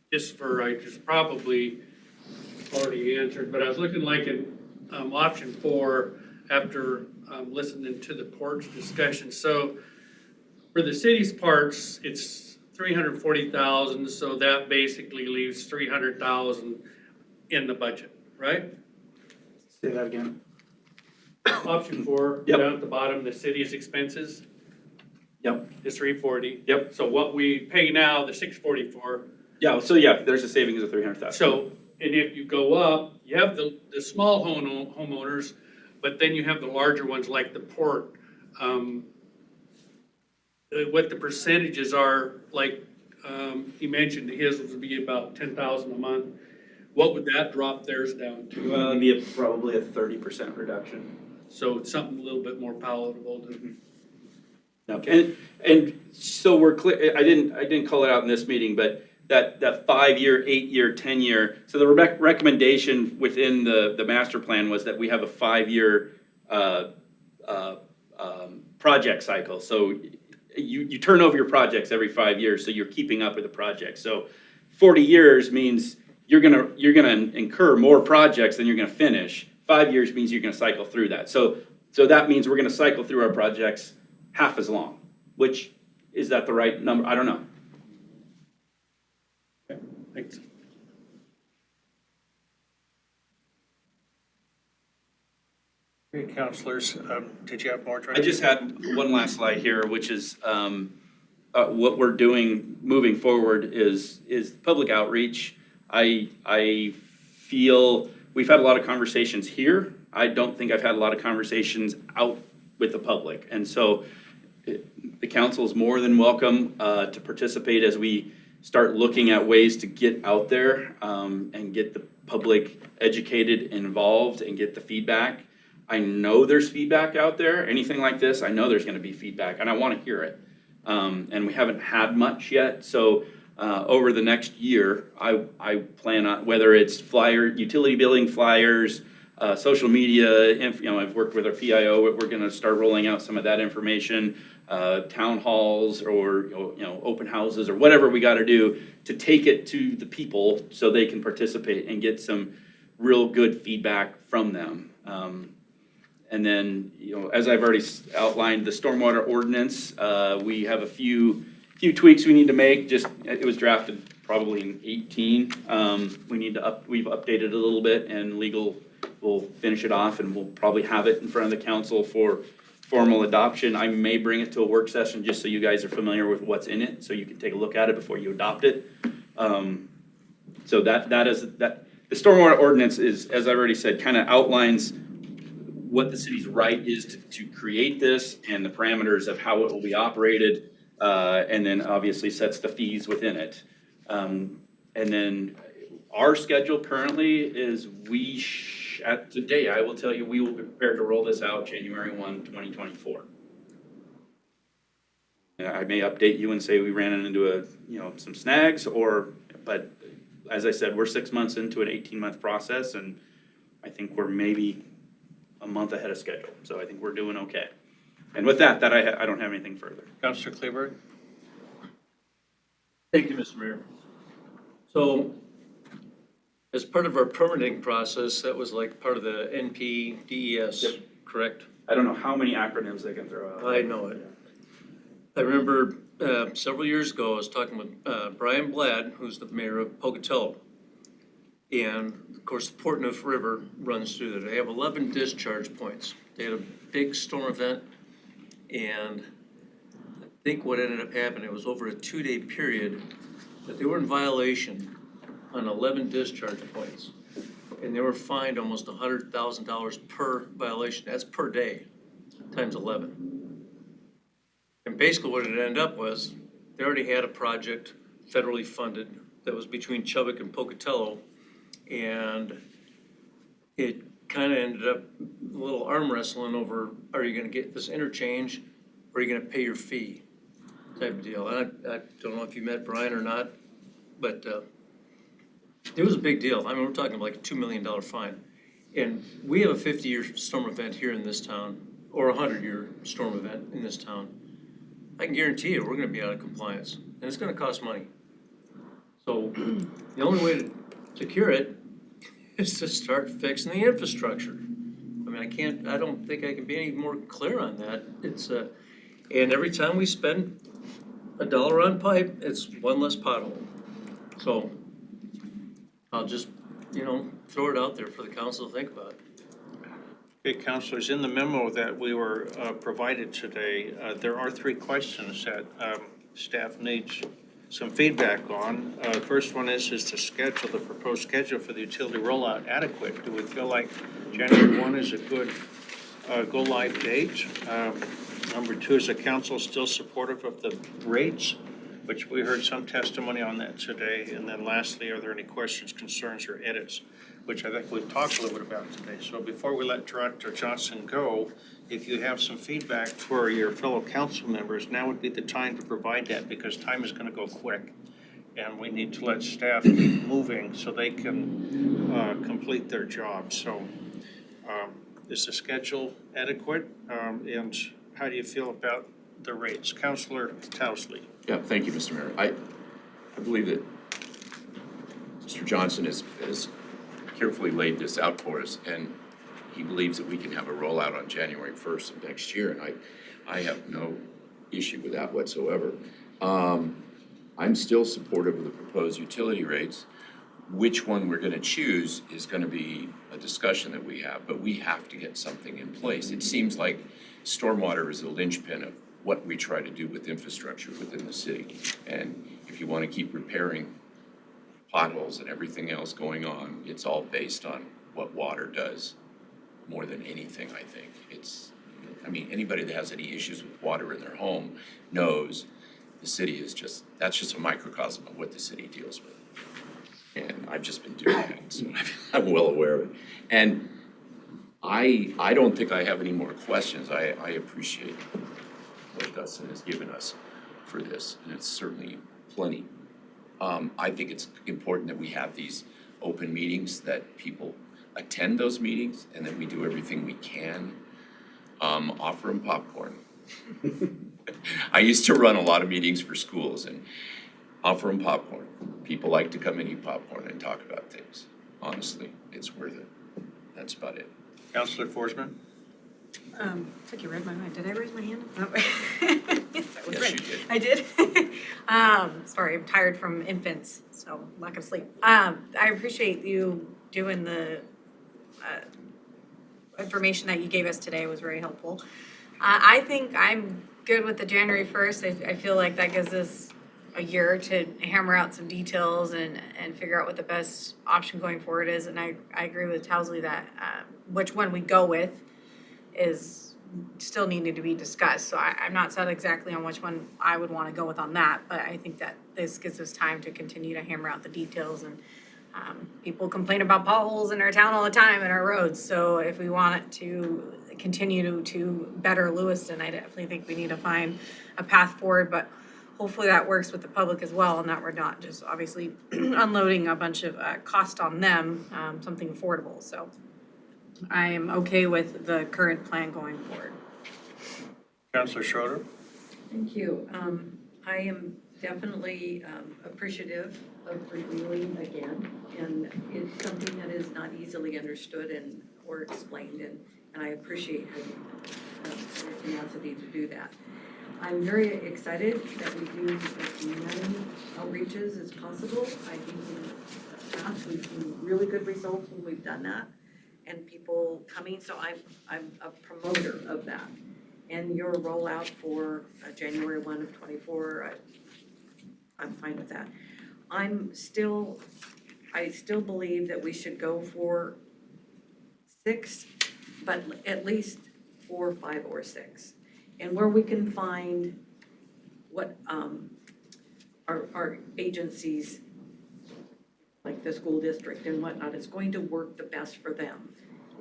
H: Just probably already answered, but I was looking like in option 4 after listening to the port's discussion. So for the city's parts, it's 340,000, so that basically leaves 300,000 in the budget, right?
C: Say that again.
H: Option 4,
C: Yep.
H: down at the bottom, the city's expenses.
C: Yep.
H: Is 340.
C: Yep.
H: So what we pay now, the 644.
C: Yeah, so there's a savings of 300,000.
H: So, and if you go up, you have the small homeowners, but then you have the larger ones like the port. What the percentages are, like, he mentioned his would be about 10,000 a month. What would that drop theirs down to?
C: Well, it'd be probably a 30% reduction.
H: So it's something a little bit more palatable to.
C: Okay. And so we're clear, I didn't call it out in this meeting, but that 5-year, 8-year, 10-year, so the recommendation within the master plan was that we have a 5-year project cycle. So you turn over your projects every 5 years, so you're keeping up with the project. So 40 years means you're gonna incur more projects than you're gonna finish. 5 years means you're gonna cycle through that. So that means we're gonna cycle through our projects half as long, which, is that the right number? I don't know.
H: Thanks.
A: Okay, councilors, did you have more?
C: I just had one last slide here, which is what we're doing moving forward is public outreach. I feel we've had a lot of conversations here. I don't think I've had a lot of conversations out with the public. And so the council is more than welcome to participate as we start looking at ways to get out there and get the public educated, involved, and get the feedback. I know there's feedback out there. Anything like this, I know there's going to be feedback, and I want to hear it. And we haven't had much yet, so over the next year, I plan on, whether it's utility billing flyers, social media, I've worked with our PIO, we're going to start rolling out some of that information, town halls or open houses or whatever we got to do to take it to the people so they can participate and get some real good feedback from them. And then, as I've already outlined, the stormwater ordinance, we have a few tweaks we need to make. It was drafted probably in 18. We've updated it a little bit, and legal will finish it off, and we'll probably have it in front of the council for formal adoption. I may bring it to a work session just so you guys are familiar with what's in it, so you can take a look at it before you adopt it. So that is that. The stormwater ordinance is, as I've already said, kind of outlines what the city's right is to create this and the parameters of how it will be operated, and then obviously sets the fees within it. And then our schedule currently is at today, I will tell you, we will be prepared to roll this out January 1, 2024. I may update you and say we ran into some snags, but as I said, we're 6 months into an 18-month process, and I think we're maybe a month ahead of schedule. So I think we're doing okay. And with that I don't have anything further.
A: Councilor Kleberg?
E: Thank you, Mr. Mayor. So as part of our permitting process, that was like part of the NPDES,
C: Yep.
E: correct?
C: I don't know how many acronyms they can throw out.
E: I know it. I remember several years ago, I was talking with Brian Bladd, who's the mayor of Pocatello. And of course, the Portneuf River runs through there. They have 11 discharge points. They had a big storm event, and I think what ended up happening, it was over a 2-day period, that they were in violation on 11 discharge points. And they were fined almost $100,000 per violation. That's per day, times 11. And basically what it ended up was, they already had a project federally funded that was between Chubbuck and Pocatello. And it kind of ended up a little arm wrestling over, are you gonna get this interchange, or are you gonna pay your fee type of deal. And I don't know if you met Brian or not, but it was a big deal. I mean, we're talking like a $2 million fine. And we have a 50-year storm event here in this town, or a 100-year storm event in this town. I can guarantee you, we're gonna be out of compliance, and it's gonna cost money. So the only way to cure it is to start fixing the infrastructure. I mean, I don't think I can be any more clear on that. It's and every time we spend $1 on pipe, it's one less pothole. So I'll just, throw it out there for the council to think about.
A: Okay, councilors, in the memo that we were provided today, there are 3 questions that staff needs some feedback on. First one is the proposed schedule for the utility rollout adequate? Do we feel like January 1 is a good go-live date? Number 2, is the council still supportive of the rates? Which we heard some testimony on that today. And then lastly, are there any questions, concerns, or edits? Which I think we've talked a little bit about today. So before we let Director Johnson go, if you have some feedback for your fellow council members, now would be the time to provide that, because time is going to go quick. And we need to let staff keep moving so they can complete their job. So is the schedule adequate? And how do you feel about the rates? Councilor Towsley.
B: Yeah, thank you, Mr. Mayor. I believe that Mr. Johnson has carefully laid this out for us, and he believes that we can have a rollout on January 1st of next year, and I have no issue with that whatsoever. I'm still supportive of the proposed utility rates. which one we're gonna choose is gonna be a discussion that we have, but we have to get something in place. It seems like stormwater is the linchpin of what we try to do with infrastructure within the city. And if you wanna keep repairing potholes and everything else going on, it's all based on what water does more than anything, I think. Anybody that has any issues with water in their home knows the city is that's just a microcosm of what the city deals with. And I've just been doing that, so I'm well aware of it. And I don't think I have any more questions. I appreciate what Dustin has given us for this, and it's certainly plenty. I think it's important that we have these open meetings, that people attend those meetings, and that we do everything we can. Offer them popcorn. I used to run a lot of meetings for schools and offer them popcorn. People like to come and eat popcorn and talk about things. Honestly, it's worth it. That's about it.
A: Counselor Forsman?
I: It's like you read my mind. Did I raise my hand? No. Yes, I was
B: Yes,
I: right.
B: you did.
I: I did. Sorry, I'm tired from infants, so lack of sleep. I appreciate you doing the information that you gave us today. Was very helpful. I think I'm good with the January 1st. I feel like that gives us a year to hammer out some details and figure out what the best option going forward is. And I agree with Towsley that which one we go with is still needing to be discussed. So I'm not set exactly on which one I would want to go with on that, but I think that this gives us time to continue to hammer out the details. And people complain about potholes in our town all the time and our roads. So if we want it to continue to better Lewiston, I definitely think we need to find a path forward. But hopefully that works with the public as well, and that we're not just obviously unloading a bunch of cost on them, something affordable. So I am okay with the current plan going forward.
A: Counselor Schroeder?
J: Thank you. I am definitely appreciative of reviewing again, and it's something that is not easily understood or explained, and I appreciate your tenacity to do that. I'm very excited that we do as many outreaches as possible. I think in the past, we've seen really good results when we've done that, and people coming, so I'm a promoter of that. And your rollout for January 1 of 24, I'm fine with that. I still believe that we should go for 6, but at least 4, 5, or 6. And where we can find what our agencies, like the school district and whatnot, is going to work the best for them.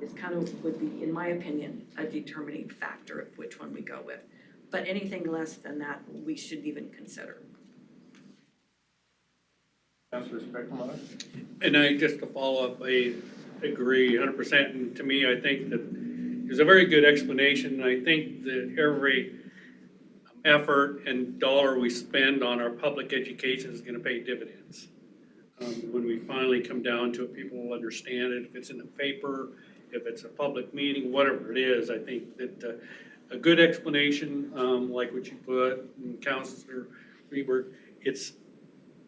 J: It's kind of, would be, in my opinion, a determining factor of which one we go with. But anything less than that, we shouldn't even consider.
A: Counselor Speckman?
H: And just to follow up, I agree 100%. And to me, I think that there's a very good explanation. And I think that every effort and dollar we spend on our public education is going to pay dividends. When we finally come down to it, people will understand it. If it's in the paper, if it's a public meeting, whatever it is, I think that a good explanation, like what you put, and Councilor Reberg,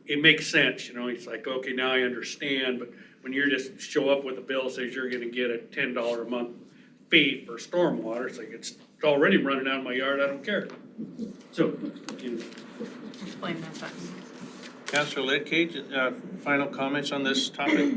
H: it makes sense, it's like, okay, now I understand, but when you just show up with a bill that says you're gonna get a $10 a month fee for stormwater, it's like, it's already running out of my yard, I don't care. So,
I: Explain that sentence.
A: Counselor Lidkey, final comments on this topic?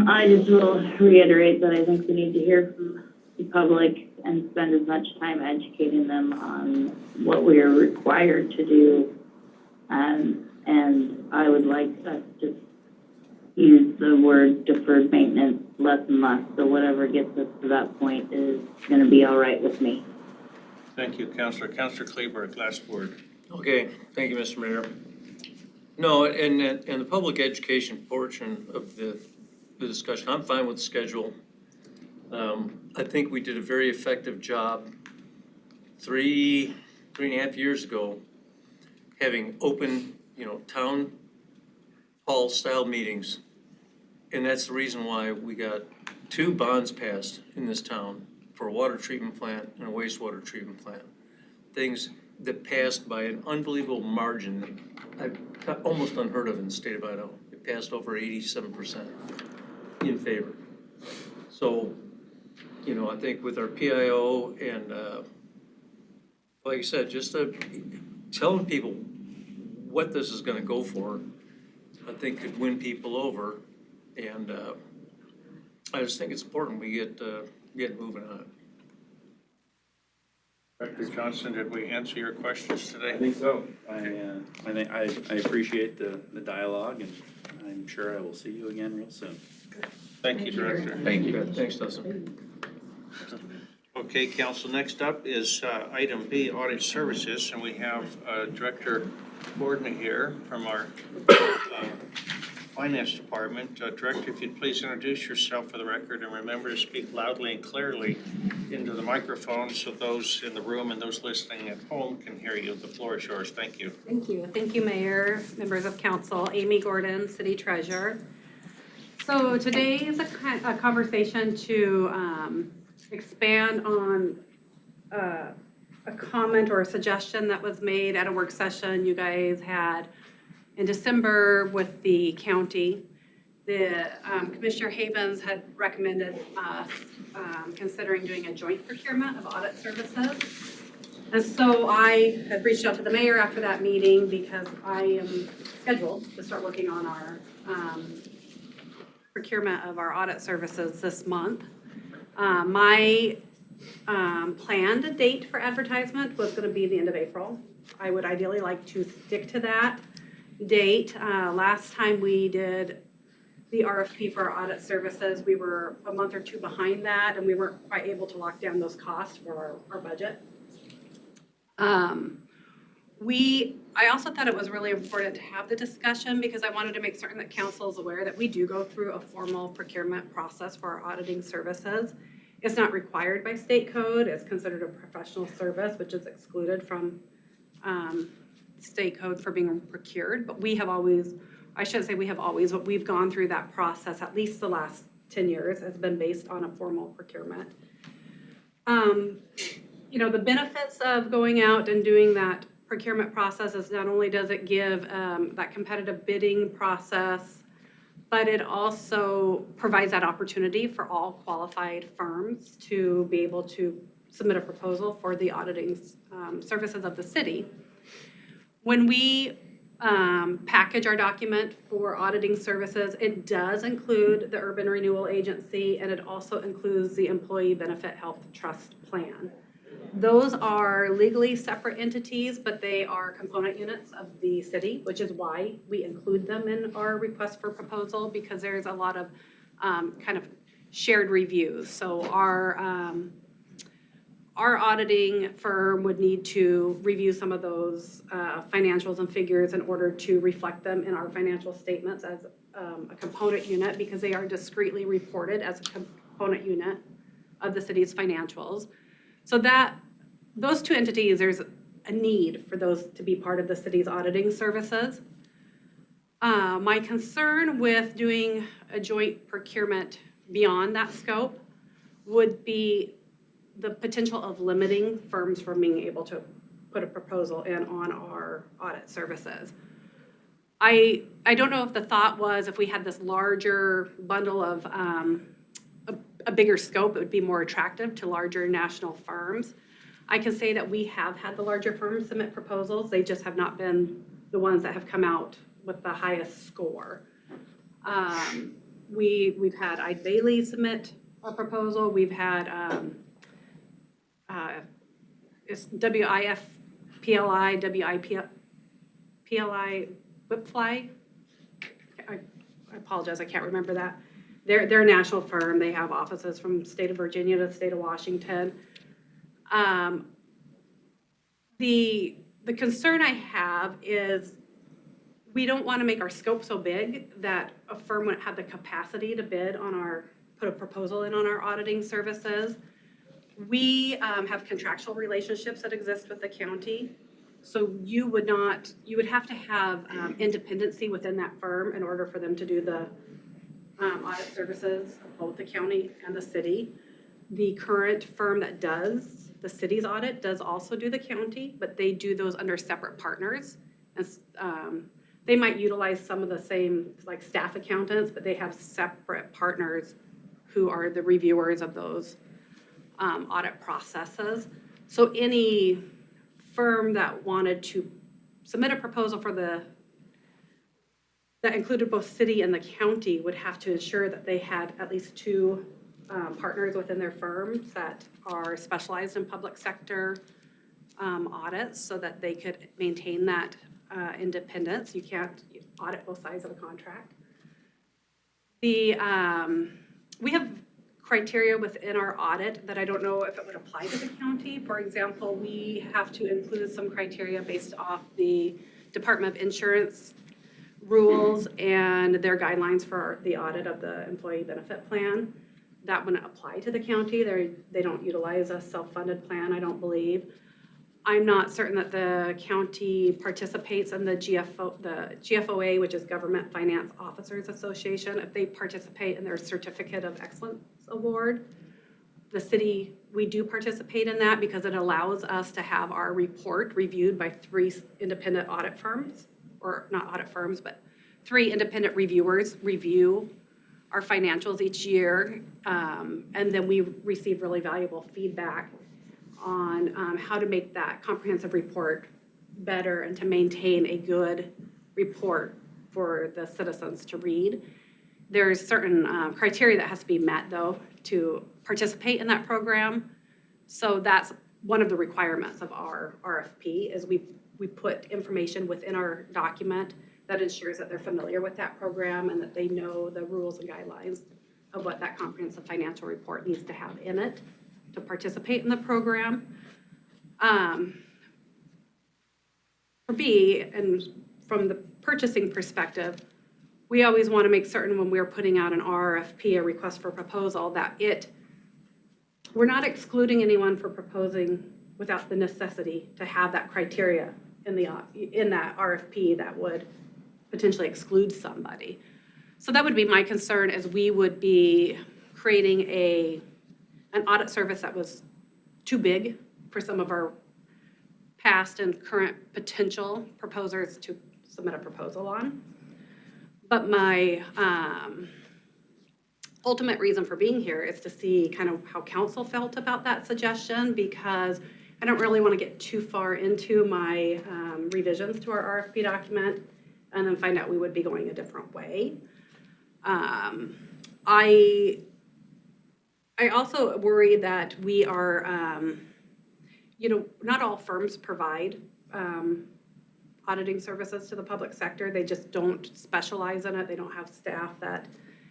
D: I just will reiterate that I think we need to hear from the public and spend as much time educating them on what we are required to do. And I would like us to use the word deferred maintenance less and less. So whatever gets us to that point is going to be all right with me.
A: Thank you, Counselor. Counselor Kleberg, last word.
E: Okay, thank you, Mr. Mayor. No, and the public education portion of the discussion, I'm fine with the schedule. I think we did a very effective job 3.5 years ago, having open, town hall style meetings. And that's the reason why we got 2 bonds passed in this town for a water treatment plant and a wastewater treatment plant. Things that passed by an unbelievable margin that I've almost unheard of in the state of Idaho. It passed over 87% in favor. So, you know, I think with our PIO and, like I said, just telling people what this is gonna go for, I think could win people over. And I just think it's important we get moving on it.
A: Director Johnson, did we answer your questions
C: I
A: today?
C: think so. I appreciate the dialogue, and I'm sure I will see you again real soon.
A: Thank you, Director.
B: Thank you.
E: Good, thanks, Dustin.
A: Okay, council, next up is item B, audit services, and we have Director Gordon here from our Finance Department. Director, if you'd please introduce yourself for the record and remember to speak loudly and clearly into the microphone so those in the room and those listening at home can hear you. The floor is yours. Thank you.
K: Thank you. Thank you, Mayor, members of council. Amy Gordon, City Treasurer. So today is a conversation to expand on a comment or a suggestion that was made at a work session you guys had in December with the county. The Commissioner Havens had recommended us considering doing a joint procurement of audit services. And so I had reached out to the mayor after that meeting because I am scheduled to start working on our procurement of our audit services this month. My planned date for advertisement was gonna be the end of April. I would ideally like to stick to that date. Last time we did the RFP for our audit services, we were a month or two behind that and we weren't quite able to lock down those costs for our budget. I also thought it was really important to have the discussion because I wanted to make certain that council is aware that we do go through a formal procurement process for our auditing services. It's not required by state code. It's considered a professional service, which is excluded from state code for being procured. But we have always, I shouldn't say we have always, but we've gone through that process, at least the last 10 years, has been based on a formal procurement. You know, the benefits of going out and doing that procurement process is not only does it give that competitive bidding process, but it also provides that opportunity for all qualified firms to be able to submit a proposal for the auditing services of the city. When we package our document for auditing services, it does include the Urban Renewal Agency and it also includes the Employee Benefit Health Trust Plan. Those are legally separate entities, but they are component units of the city, which is why we include them in our request for proposal because there's a lot of kind of shared reviews. So our auditing firm would need to review some of those financials and figures in order to reflect them in our financial statements as a component unit because they are discretely reported as a component unit of the city's financials. So that those two entities, there's a need for those to be part of the city's auditing services. My concern with doing a joint procurement beyond that scope would be the potential of limiting firms from being able to put a proposal in on our audit services. I don't know if the thought was if we had this larger bundle of a bigger scope, it would be more attractive to larger national firms. I can say that we have had the larger firms submit proposals. They just have not been the ones that have come out with the highest score. We've had Eide Bailly submit a proposal. We've had it's WIF, PLI, PLI, Whipfly. I apologize, I can't remember that. They're a national firm. They have offices from state of Virginia to the state of Washington. The concern I have is we don't want to make our scope so big that a firm wouldn't have the capacity to bid on put a proposal in on our auditing services. We have contractual relationships that exist with the county. So you would have to have independency within that firm in order for them to do the audit services of both the county and the city. The current firm that does the city's audit does also do the county, but they do those under separate partners. And they might utilize some of the same, like staff accountants, but they have separate partners who are the reviewers of those audit processes. So any firm that wanted to submit a proposal for that included both city and the county would have to ensure that they had at least two partners within their firms that are specialized in public sector audits so that they could maintain that independence. You can't audit both sides of a contract. We have criteria within our audit that I don't know if it would apply to the county. For example, we have to include some criteria based off the Department of Insurance rules and their guidelines for the audit of the employee benefit plan. That wouldn't apply to the county. They don't utilize a self-funded plan, I don't believe. I'm not certain that the county participates in the GFOA, which is Government Finance Officers Association. If they participate in their Certificate of Excellence Award, the city, we do participate in that because it allows us to have our report reviewed by 3 independent audit firms, or not audit firms, but 3 independent reviewers review our financials each year. And then we receive really valuable feedback on how to make that comprehensive report better and to maintain a good report for the citizens to read. There's certain criteria that has to be met, though, to participate in that program. So that's one of the requirements of our RFP is we put information within our document that ensures that they're familiar with that program and that they know the rules and guidelines of what that comprehensive financial report needs to have in it to participate in the program. For B, and from the purchasing perspective, we always want to make certain when we're putting out an RFP, a request for proposal, that we're not excluding anyone for proposing without the necessity to have that criteria in that RFP that would potentially exclude somebody. So that would be my concern, is we would be creating an audit service that was too big for some of our past and current potential proposers to submit a proposal on. But my ultimate reason for being here is to see kind of how council felt about that suggestion, because I don't really want to get too far into my revisions to our RFP document and then find out we would be going a different way. I also worry that we are, not all firms provide auditing services to the public sector. They just don't specialize in it. They don't have staff that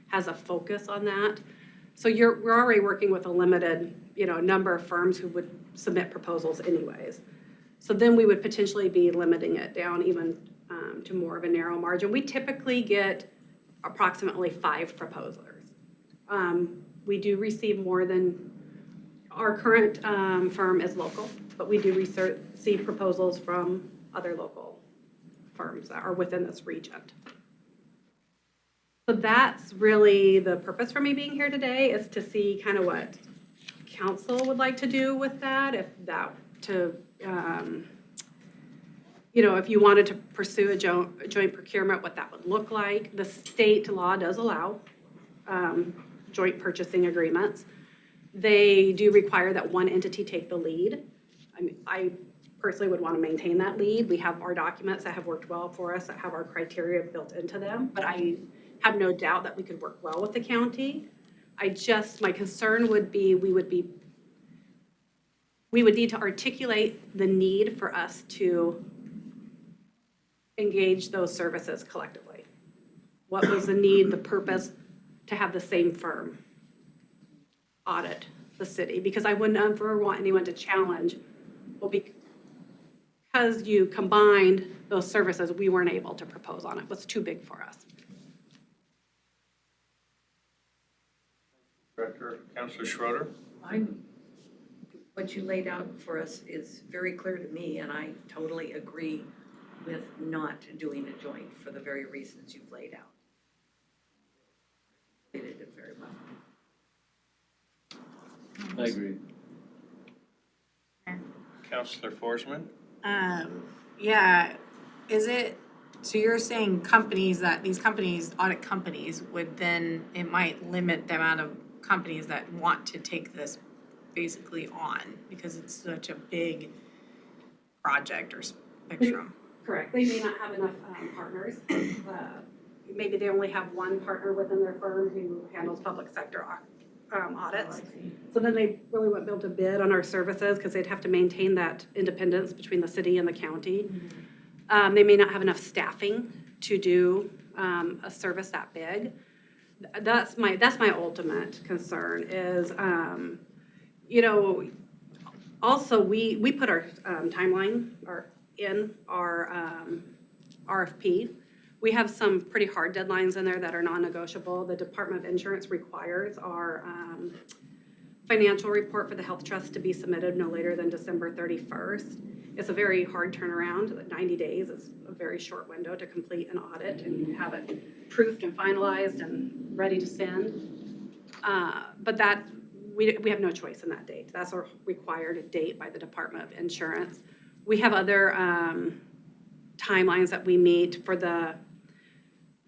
K: has a focus on that. So we're already working with a limited, number of firms who would submit proposals anyways. So then we would potentially be limiting it down even to more of a narrow margin. We typically get approximately 5 proposers. We do receive more than, our current firm is local, but we do receive proposals from other local firms that are within this region. So that's really the purpose for me being here today, is to see kind of what council would like to do with that, if you wanted to pursue a joint procurement, what that would look like. The state law does allow joint purchasing agreements. They do require that one entity take the lead. I personally would want to maintain that lead. We have our documents that have worked well for us, that have our criteria built into them, but I have no doubt that we could work well with the county. My concern would be, we would need to articulate the need for us to engage those services collectively. What was the need, the purpose to have the same firm audit the city? Because I would never want anyone to challenge, well, because you combined those services, we weren't able to propose on it. It was too big for us.
A: Director, Councilor Schroeder.
J: What you laid out for us is very clear to me, and I totally agree with not doing a joint for the very reasons you've laid out. You did it very well.
E: I agree.
A: Counselor Forsman?
I: Yeah, is it, so you're saying companies these companies, audit companies, would then, it might limit the amount of companies that want to take this basically on because it's such a big project or spectrum?
K: Correct. They may not have enough partners. Maybe they only have one partner within their firm who handles public sector audits. So then they really wouldn't be able to bid on our services because they'd have to maintain that independence between the city and the county. They may not have enough staffing to do a service that big. That's my ultimate concern is, also we put our timeline in our RFP. We have some pretty hard deadlines in there that are non-negotiable. The Department of Insurance requires our financial report for the health trust to be submitted no later than December 31st. It's a very hard turnaround. 90 days is a very short window to complete an audit and have it proofed and finalized and ready to send. But that, we have no choice in that date. That's a required date by the Department of Insurance. We have other timelines that we meet for the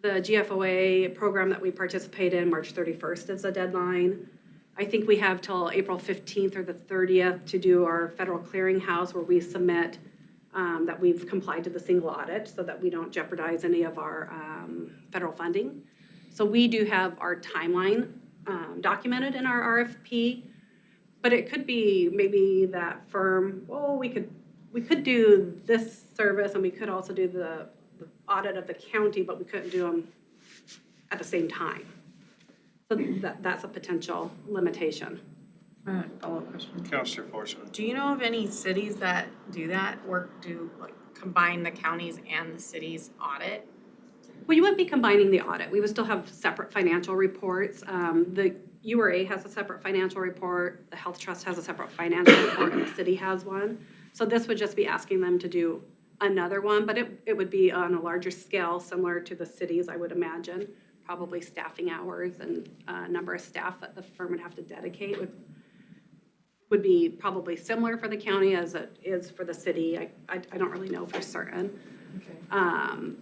K: GFOA program that we participate in. March 31st is the deadline. I think we have till April 15th or the 30th to do our federal clearinghouse where we submit that we've complied to the single audit so that we don't jeopardize any of our federal funding. So we do have our timeline documented in our RFP, but it could be maybe that firm, we could do this service and we could also do the audit of the county, but we couldn't do them at the same time. So that's a potential limitation.
I: Follow-up question.
A: Counselor Forsman?
I: Do you know of any cities that do that, combine the counties and the city's audit?
K: Well, you wouldn't be combining the audit. We would still have separate financial reports. The URA has a separate financial report, the Health Trust has a separate financial report, and the city has one. So this would just be asking them to do another one, but it would be on a larger scale, similar to the cities, I would imagine. Probably staffing hours and number of staff that the firm would have to dedicate would be probably similar for the county as it is for the city. I don't really know for certain.
I: Okay.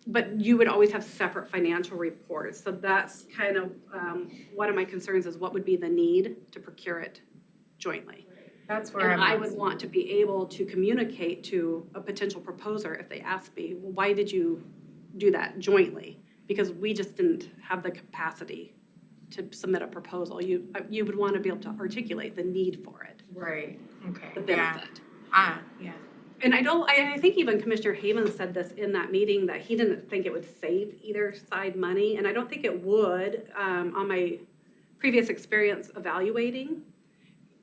K: But you would always have separate financial reports. So that's kind of one of my concerns is what would be the need to procure it jointly.
I: That's where
K: And I would want to be able to communicate to a potential proposer if they ask me, well, why did you do that jointly? Because we just didn't have the capacity to submit a proposal. You would want to be able to articulate the need for it,
I: Right, okay.
K: the benefit.
I: Yeah.
K: And I think even Commissioner Havens said this in that meeting, that he didn't think it would save either side money, and I don't think it would. On my previous experience evaluating,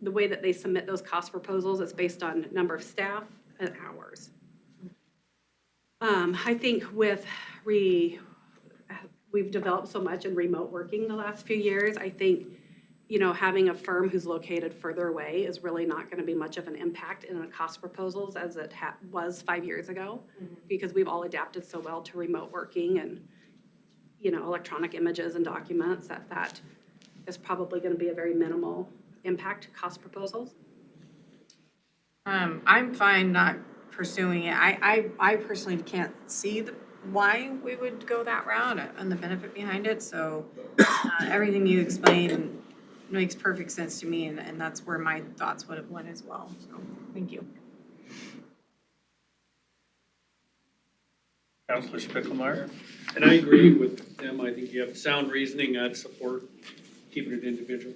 K: the way that they submit those cost proposals is based on number of staff and hours. I think we've developed so much in remote working the last few years. I think, having a firm who's located further away is really not going to be much of an impact in the cost proposals as it was 5 years ago, because we've all adapted so well to remote working and, electronic images and documents that is probably going to be a very minimal impact to cost proposals.
I: I'm fine not pursuing it. I personally can't see why we would go that route and the benefit behind it, so everything you explained makes perfect sense to me, and that's where my thoughts would have went as well, so, thank you.
A: Counselor Spicklemeyer?
H: And I agree with them. I think you have sound reasoning. I'd support keeping it individual.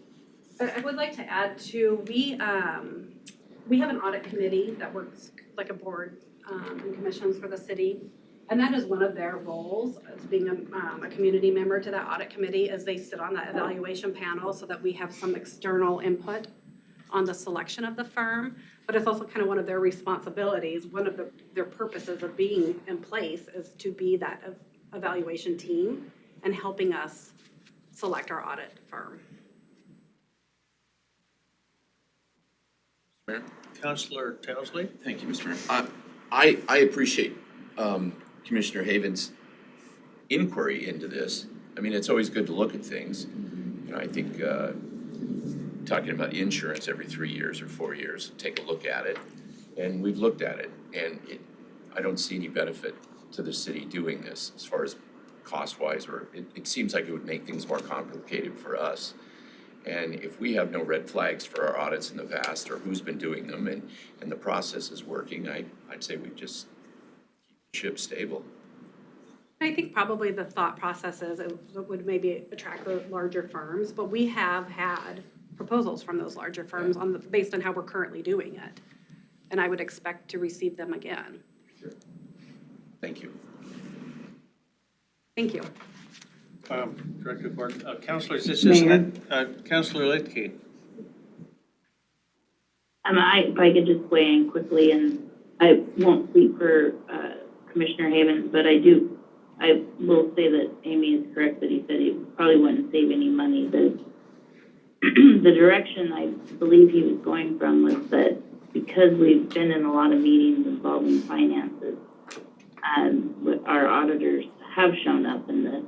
K: I would like to add too, we have an audit committee that works like a board and commissions for the city. And that is one of their roles, as being a community member to that audit committee, as they sit on that evaluation panel so that we have some external input on the selection of the firm. But it's also kind of one of their responsibilities. One of their purposes of being in place is to be that evaluation team and helping us select our audit firm.
B: Mayor?
A: Counselor Townsley?
B: Thank you, Mr. Mayor. I appreciate Commissioner Havens' inquiry into this. I mean, it's always good to look at things. I think talking about insurance every 3 years or 4 years, take a look at it. And we've looked at it, and I don't see any benefit to the city doing this as far as cost-wise, or it seems like it would make things more complicated for us. And if we have no red flags for our audits in the past, or who's been doing them, and the process is working, I'd say we just keep the ship stable.
K: I think probably the thought process is it would maybe attract the larger firms, but we have had proposals from those larger firms based on how we're currently doing it. And I would expect to receive them again.
B: Sure. Thank you.
K: Thank you.
A: Director Gordon, Councilors, this is Councilor Lidkey.
D: If I could just weigh in quickly, and I won't speak for Commissioner Havens, but I will say that Amy is correct that he said he probably wouldn't save any money. The direction I believe he was going from was that because we've been in a lot of meetings involving finances, our auditors have shown up, and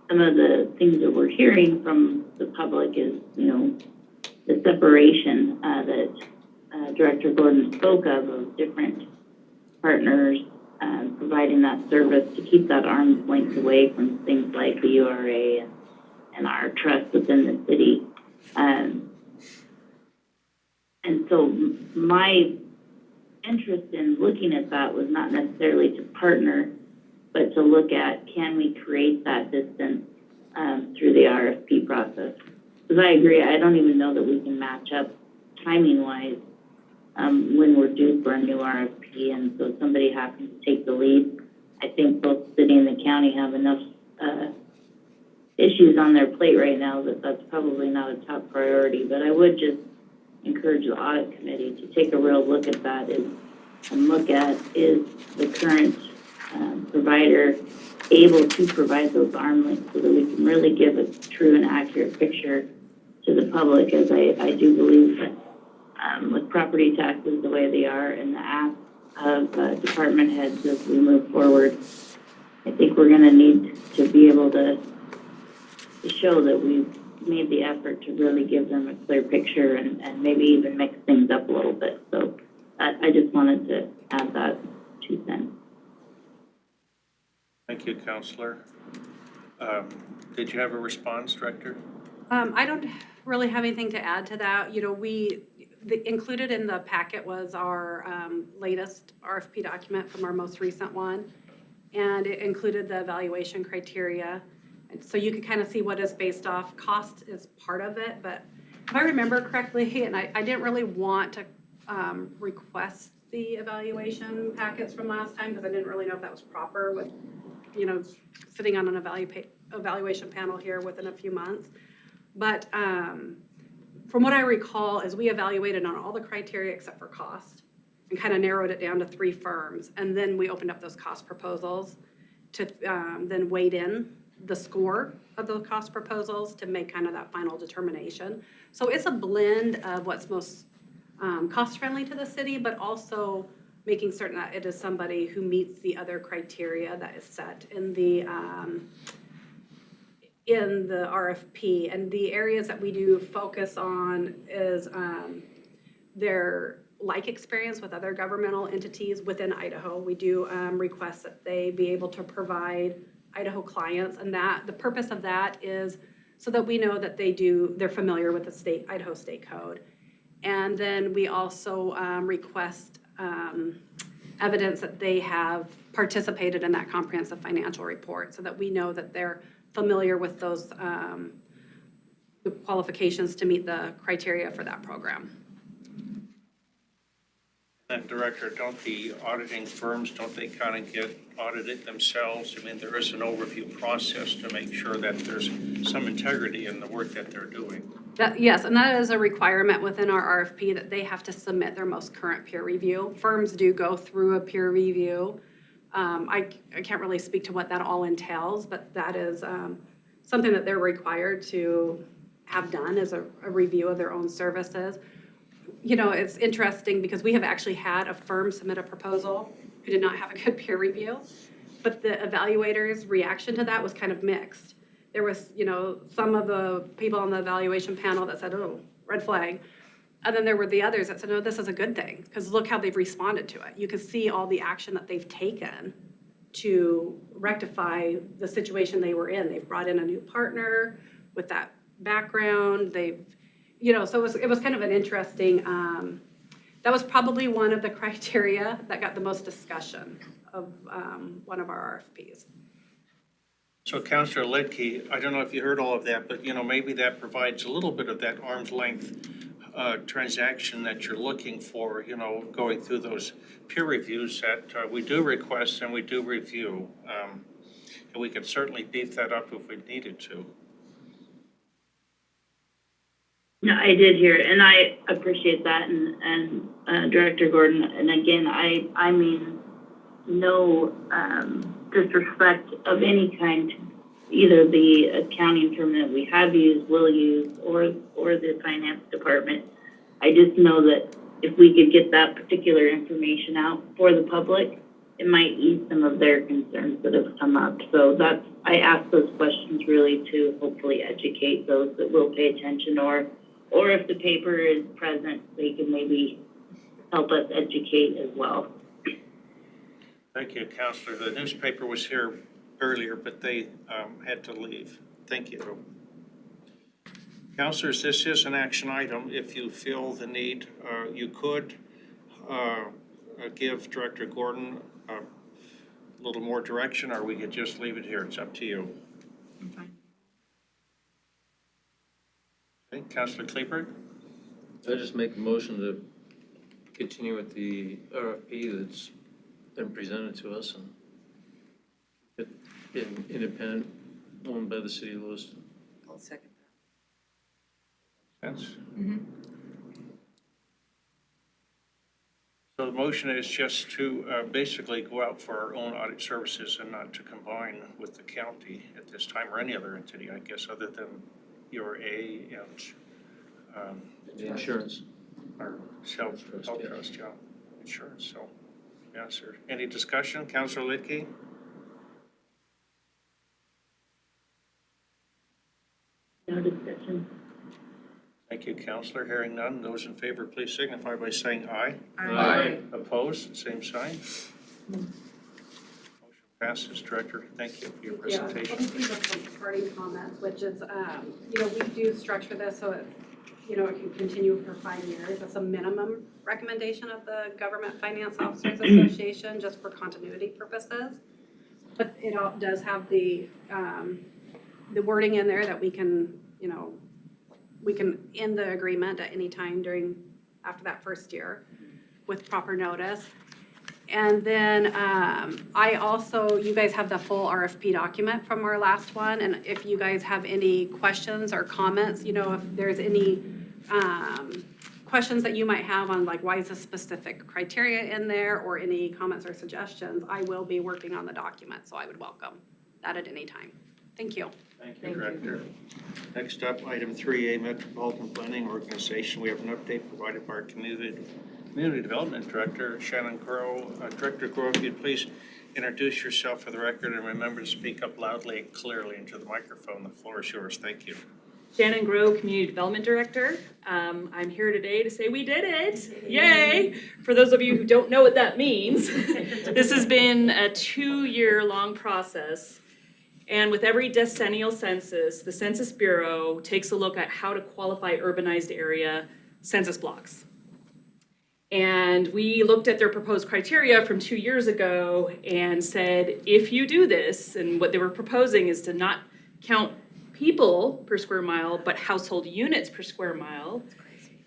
D: some of the things that we're hearing from the public is, the separation that Director Gordon spoke of different partners providing that service to keep that arm's length away from things like the URA and our trust within the city. And so my interest in looking at that was not necessarily to partner, but to look at, can we create that distance through the RFP process? Because I agree, I don't even know that we can match up timing-wise when we're due for a new RFP, and so somebody happens to take the lead. I think both the city and the county have enough issues on their plate right now that that's probably not a top priority, but I would just encourage the audit committee to take a real look at that and look at, is the current provider able to provide those arm links so that we can really give a true and accurate picture to the public, as I do believe that with property taxes the way they are and the ask of department heads as we move forward, I think we're going to need to be able to show that we've made the effort to really give them a clear picture and maybe even mix things up a little bit. So I just wanted to add that 2 cents.
A: Thank you, Councilor. Did you have a response, Director?
K: I don't really have anything to add to that. Included in the packet was our latest RFP document from our most recent one, and it included the evaluation criteria. And so you can kind of see what is based off. Cost is part of it, but if I remember correctly, and I didn't really want to request the evaluation packets from last time because I didn't really know if that was proper with, sitting on an evaluation panel here within a few months. But from what I recall is we evaluated on all the criteria except for cost and kind of narrowed it down to 3 firms. And then we opened up those cost proposals to then weighed in the score of the cost proposals to make kind of that final determination. So it's a blend of what's most cost-friendly to the city, but also making certain that it is somebody who meets the other criteria that is set in the RFP. And the areas that we do focus on is their experience with other governmental entities within Idaho. We do request that they be able to provide Idaho clients, and that the purpose of that is so that we know that they're familiar with the Idaho State Code. And then we also request evidence that they have participated in that comprehensive financial report so that we know that they're familiar with those the qualifications to meet the criteria for that program.
A: And Director, don't the auditing firms, don't they kind of get audited themselves? I mean, there is an overview process to make sure that there's some integrity in the work that they're doing.
K: Yes, and that is a requirement within our RFP that they have to submit their most current peer review. Firms do go through a peer review. I can't really speak to what that all entails, but that is something that they're required to have done as a review of their own services. It's interesting because we have actually had a firm submit a proposal who did not have a good peer review, but the evaluators' reaction to that was kind of mixed. There was, some of the people on the evaluation panel that said, oh, red flag. And then there were the others that said, no, this is a good thing, because look how they've responded to it. You can see all the action that they've taken to rectify the situation they were in. They've brought in a new partner with that background. They've, so it was kind of an interesting, that was probably one of the criteria that got the most discussion of one of our RFPs.
A: So Councillor Lidkey, I don't know if you heard all of that, but maybe that provides a little bit of that arm's length transaction that you're looking for, going through those peer reviews that we do request and we do review. And we could certainly beef that up if we needed to.
D: No, I did hear, and I appreciate that, and Director Gordon, and again, I mean, no disrespect of any kind to either the accounting firm that we have used, will use, or the finance department. I just know that if we could get that particular information out for the public, it might ease some of their concerns that have come up. So I ask those questions really to hopefully educate those that will pay attention, or if the paper is present, they can maybe help us educate as well.
A: Thank you, Councillor. The newspaper was here earlier, but they had to leave. Thank you. Councillors, this is an action item. If you feel the need, you could give Director Gordon a little more direction, or we could just leave it here. It's up to you.
I: I'm fine.
A: Okay, Councillor Kleberg?
E: I just make a motion to continue with the RFP that's been presented to us and it independent, owned by the city of Lewiston.
J: I'll second
A: Sense?
I: Mm-hmm.
A: So the motion is just to basically go out for our own audit services and not to combine with the county at this time, or any other entity, I guess, other than your and
E: The insurance.
A: our self
E: Trust,
A: health
E: yeah.
A: trust, yeah, insurance. So, yes, sir. Any discussion, Councillor Lidkey?
D: No discussion.
A: Thank you, Councillor. Hearing none, those in favor, please signify by saying aye.
E: Aye.
A: Opposed, same sign. Motion passes. Director, thank you for your presentation.
K: Yeah, I'll just leave a parting comments, which is, we do structure this so it can continue for 5 years. It's a minimum recommendation of the Government Finance Officers Association, just for continuity purposes. But it all does have the wording in there that we can end the agreement at any time after that first year with proper notice. And then you guys have the full RFP document from our last one. And if you guys have any questions or comments, if there's any questions that you might have on like why is a specific criteria in there, or any comments or suggestions, I will be working on the document. So I would welcome that at any time. Thank you.
A: Thank you, Director. Next up, item 3A, Metropolitan Planning Organization. We have an update provided by our Community Development Director, Shannon Crowe. Director Crowe, if you'd please introduce yourself for the record and remember to speak up loudly and clearly into the microphone. The floor is yours. Thank you.
L: Shannon Grow, Community Development Director. I'm here today to say we did it. Yay! For those of you who don't know what that means, this has been a 2-year-long process. And with every decennial census, the Census Bureau takes a look at how to qualify urbanized area census blocks. And we looked at their proposed criteria from 2 years ago and said, if you do this, and what they were proposing is to not count people per square mile, but household units per square mile.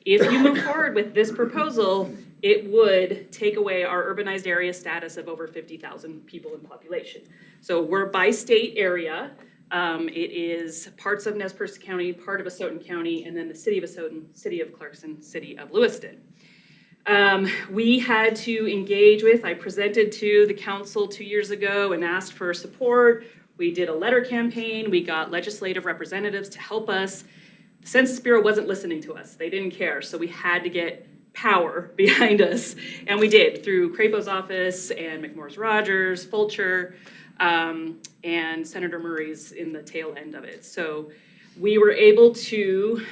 L: If you move forward with this proposal, it would take away our urbanized area status of over 50,000 people in population. So we're by state area. It is parts of Nez Perce County, part of Asotin County, and then the city of Asotin, city of Clarkson, city of Lewiston. We had to engage with, I presented to the council 2 years ago and asked for support. We did a letter campaign. We got legislative representatives to help us. The Census Bureau wasn't listening to us. They didn't care. So we had to get power behind us. And we did through Crapo's office and McMorris Rogers, Fulcher, and Senator Murray's in the tail end of it. So we were able to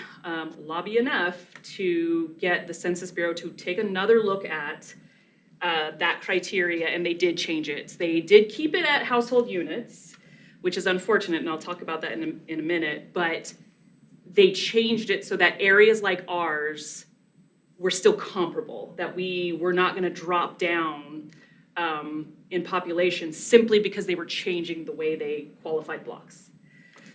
L: lobby enough to get the Census Bureau to take another look at that criteria, and they did change it. They did keep it at household units, which is unfortunate, and I'll talk about that in a minute, but they changed it so that areas like ours were still comparable, that we were not gonna drop down in population simply because they were changing the way they qualified blocks.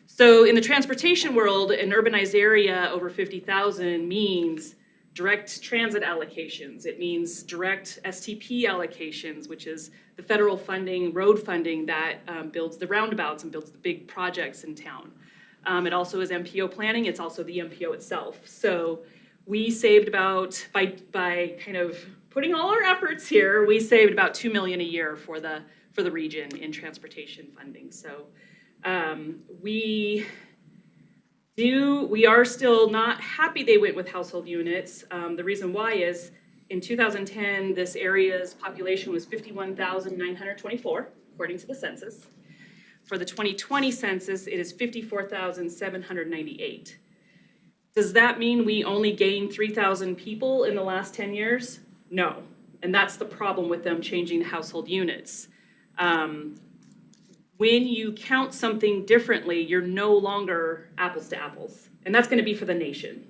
L: So in the transportation world, an urbanized area over 50,000 means direct transit allocations. It means direct STP allocations, which is the federal funding, road funding that builds the roundabouts and builds the big projects in town. It also is MPO planning. It's also the MPO itself. So we saved about, by kind of putting all our efforts here, we saved about $2 million a year for the region in transportation funding. So we are still not happy they went with household units. The reason why is in 2010, this area's population was 51,924, according to the census. For the 2020 census, it is 54,798. Does that mean we only gained 3,000 people in the last 10 years? No, and that's the problem with them changing household units. When you count something differently, you're no longer apples to apples, and that's gonna be for the nation.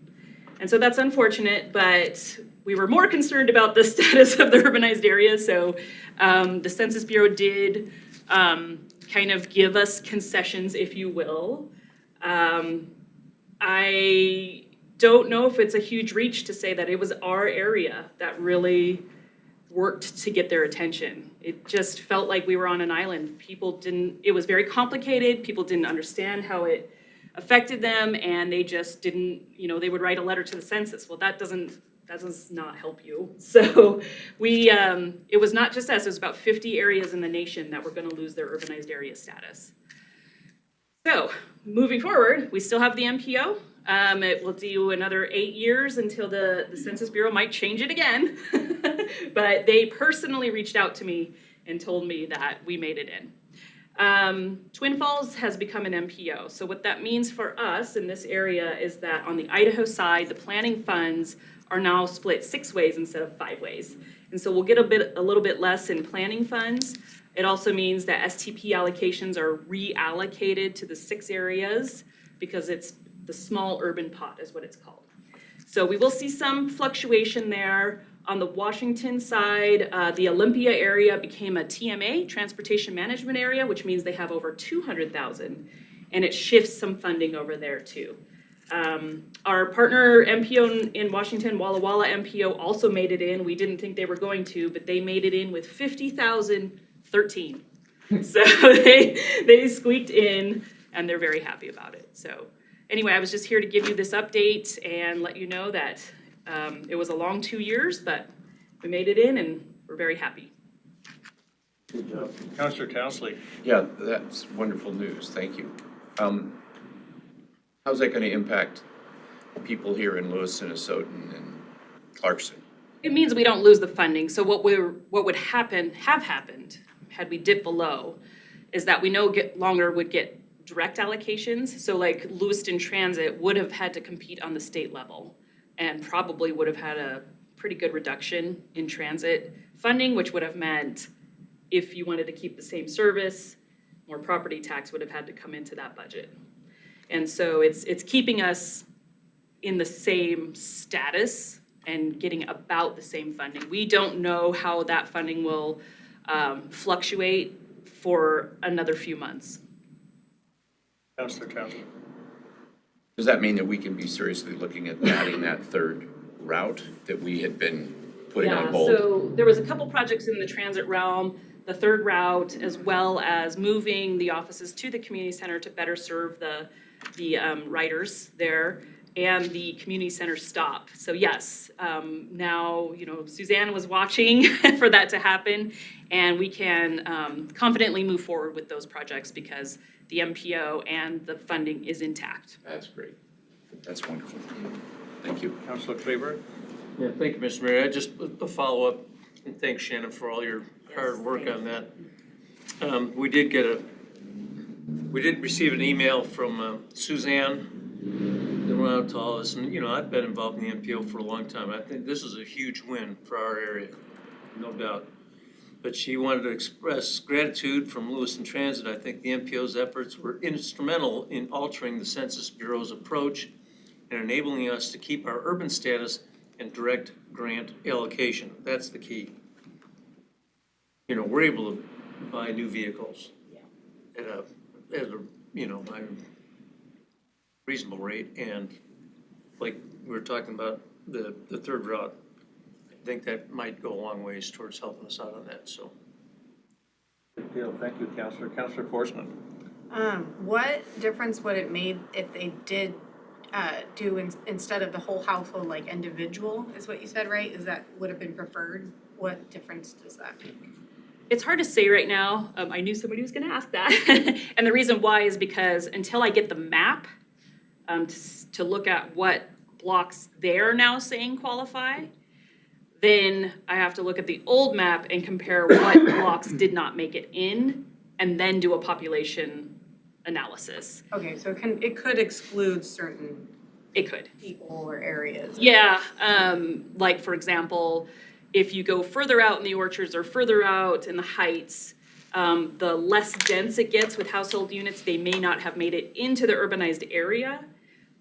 L: And so that's unfortunate, but we were more concerned about the status of the urbanized areas, so the Census Bureau did kind of give us concessions, if you will. I don't know if it's a huge reach to say that it was our area that really worked to get their attention. It just felt like we were on an island. It was very complicated, people didn't understand how it affected them, and they just didn't, they would write a letter to the census. Well, that does not help you. So it was not just us, it was about 50 areas in the nation that were gonna lose their urbanized area status. So, moving forward, we still have the MPO. It will do another 8 years until the Census Bureau might change it again. But they personally reached out to me and told me that we made it in. Twin Falls has become an MPO. So what that means for us in this area is that on the Idaho side, the planning funds are now split 6 ways instead of 5 ways. And so we'll get a little bit less in planning funds. It also means that STP allocations are reallocated to the 6 areas because it's the small urban pot is what it's called. So we will see some fluctuation there. On the Washington side, the Olympia area became a TMA, Transportation Management Area, which means they have over 200,000, and it shifts some funding over there too. Our partner MPO in Washington, Walla Walla MPO, also made it in. We didn't think they were going to, but they made it in with 50,013. So they squeaked in, and they're very happy about it. So anyway, I was just here to give you this update and let you know that it was a long 2 years, but we made it in, and we're very happy.
A: Good job. Councilor Townsley.
B: Yeah, that's wonderful news, thank you. How's that gonna impact people here in Lewis, Minnesotan and Clarkson?
L: It means we don't lose the funding. So what would have happened had we dipped below is that we no longer would get direct allocations. So like Lewiston Transit would have had to compete on the state level and probably would have had a pretty good reduction in transit funding, which would have meant if you wanted to keep the same service, more property tax would have had to come into that budget. And so it's keeping us in the same status and getting about the same funding. We don't know how that funding will fluctuate for another few months.
A: Councilor Townsley.
B: Does that mean that we can be seriously looking at adding that third route that we had been putting on hold?
L: So there was a couple projects in the transit realm, the third route, as well as moving the offices to the community center to better serve the riders there, and the community center stop. So yes, now, Suzanne was watching for that to happen, and we can confidently move forward with those projects because the MPO and the funding is intact.
B: That's great. That's wonderful. Thank you.
A: Councilor Claiborne.
E: Yeah, thank you, Mr. Mayor. Just a follow-up, and thanks, Shannon, for all your hard work on that. We did receive an email from Suzanne around to all this, and, I've been involved in the MPO for a long time. I think this is a huge win for our area, no doubt. But she wanted to express gratitude from Lewiston Transit. I think the MPO's efforts were instrumental in altering the Census Bureau's approach and enabling us to keep our urban status and direct grant allocation. That's the key. We're able to buy new vehicles at a reasonable rate, and like we were talking about the third route, I think that might go a long ways towards helping us out on that, so.
A: Good deal. Thank you, Counselor. Counselor Forsman.
I: What difference would it make if they did do instead of the whole household, like individual, is what you said, right? Would have been preferred? What difference does that make?
L: It's hard to say right now. I knew somebody was gonna ask that. And the reason why is because until I get the map to look at what blocks they're now saying qualify, then I have to look at the old map and compare what blocks did not make it in, and then do a population analysis.
I: Okay, so it could exclude certain
L: It could.
I: people or areas.
L: Yeah, like for example, if you go further out in the orchards or further out in the heights, the less dense it gets with household units, they may not have made it into the urbanized area,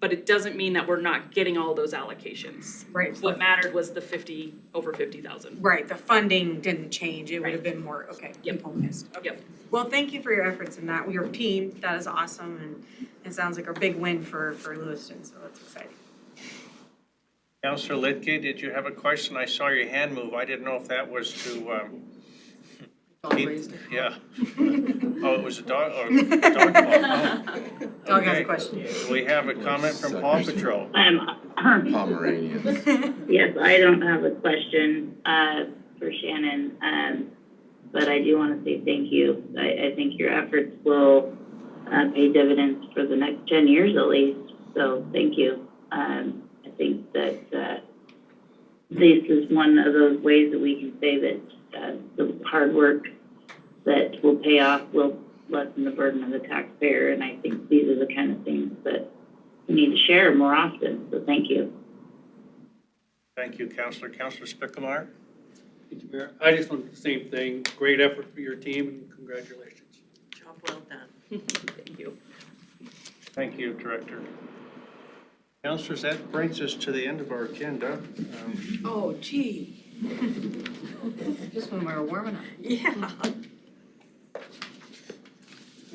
L: but it doesn't mean that we're not getting all those allocations.
I: Right.
L: What mattered was the over 50,000.
I: Right, the funding didn't change, it would have been more, okay,
L: Yep.
I: focused. Okay.
L: Yep.
I: Well, thank you for your efforts in that, your team, that is awesome, and it sounds like a big win for Lewiston, so that's exciting.
A: Counselor Lidke, did you have a question? I saw your hand move. I didn't know if that was to, yeah. Oh, it was a dog, or dog call.
I: Dog has
A: Okay.
I: a question.
A: We have a comment from Paw Patrol.
B: Pomeranians.
D: Yes, I don't have a question, for Shannon, but I do wanna say thank you. I think your efforts will, pay dividends for the next 10 years at least, so thank you. I think that, this is one of those ways that we can say that, the hard work that will pay off will lessen the burden of the taxpayer, and I think these are the kind of things that we need to share more often, so thank you.
A: Thank you, Counselor. Counselor Spicklemire?
H: Thank you, Mayor. I just want the same thing. Great effort for your team and congratulations.
J: Job well done.
L: Thank you.
A: Thank you, Director. Counselors, that brings us to the end of our agenda.
I: Oh, gee. Just when we were warming up.
J: Yeah.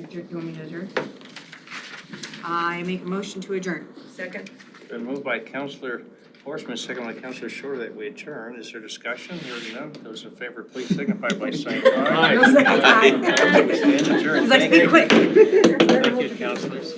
I: Do you want me to adjourn? I make a motion to adjourn.
J: Second.
A: Been moved by Counselor Forsman, second by Counselor Shore that we adjourn. Is there discussion? Hearing none. Those in favor, please signify by saying aye.
I: Aye.
A: We stand adjourned.
I: It's like,
A: Thank
I: be
A: you.
I: quick.
A: Thank you, Counselors.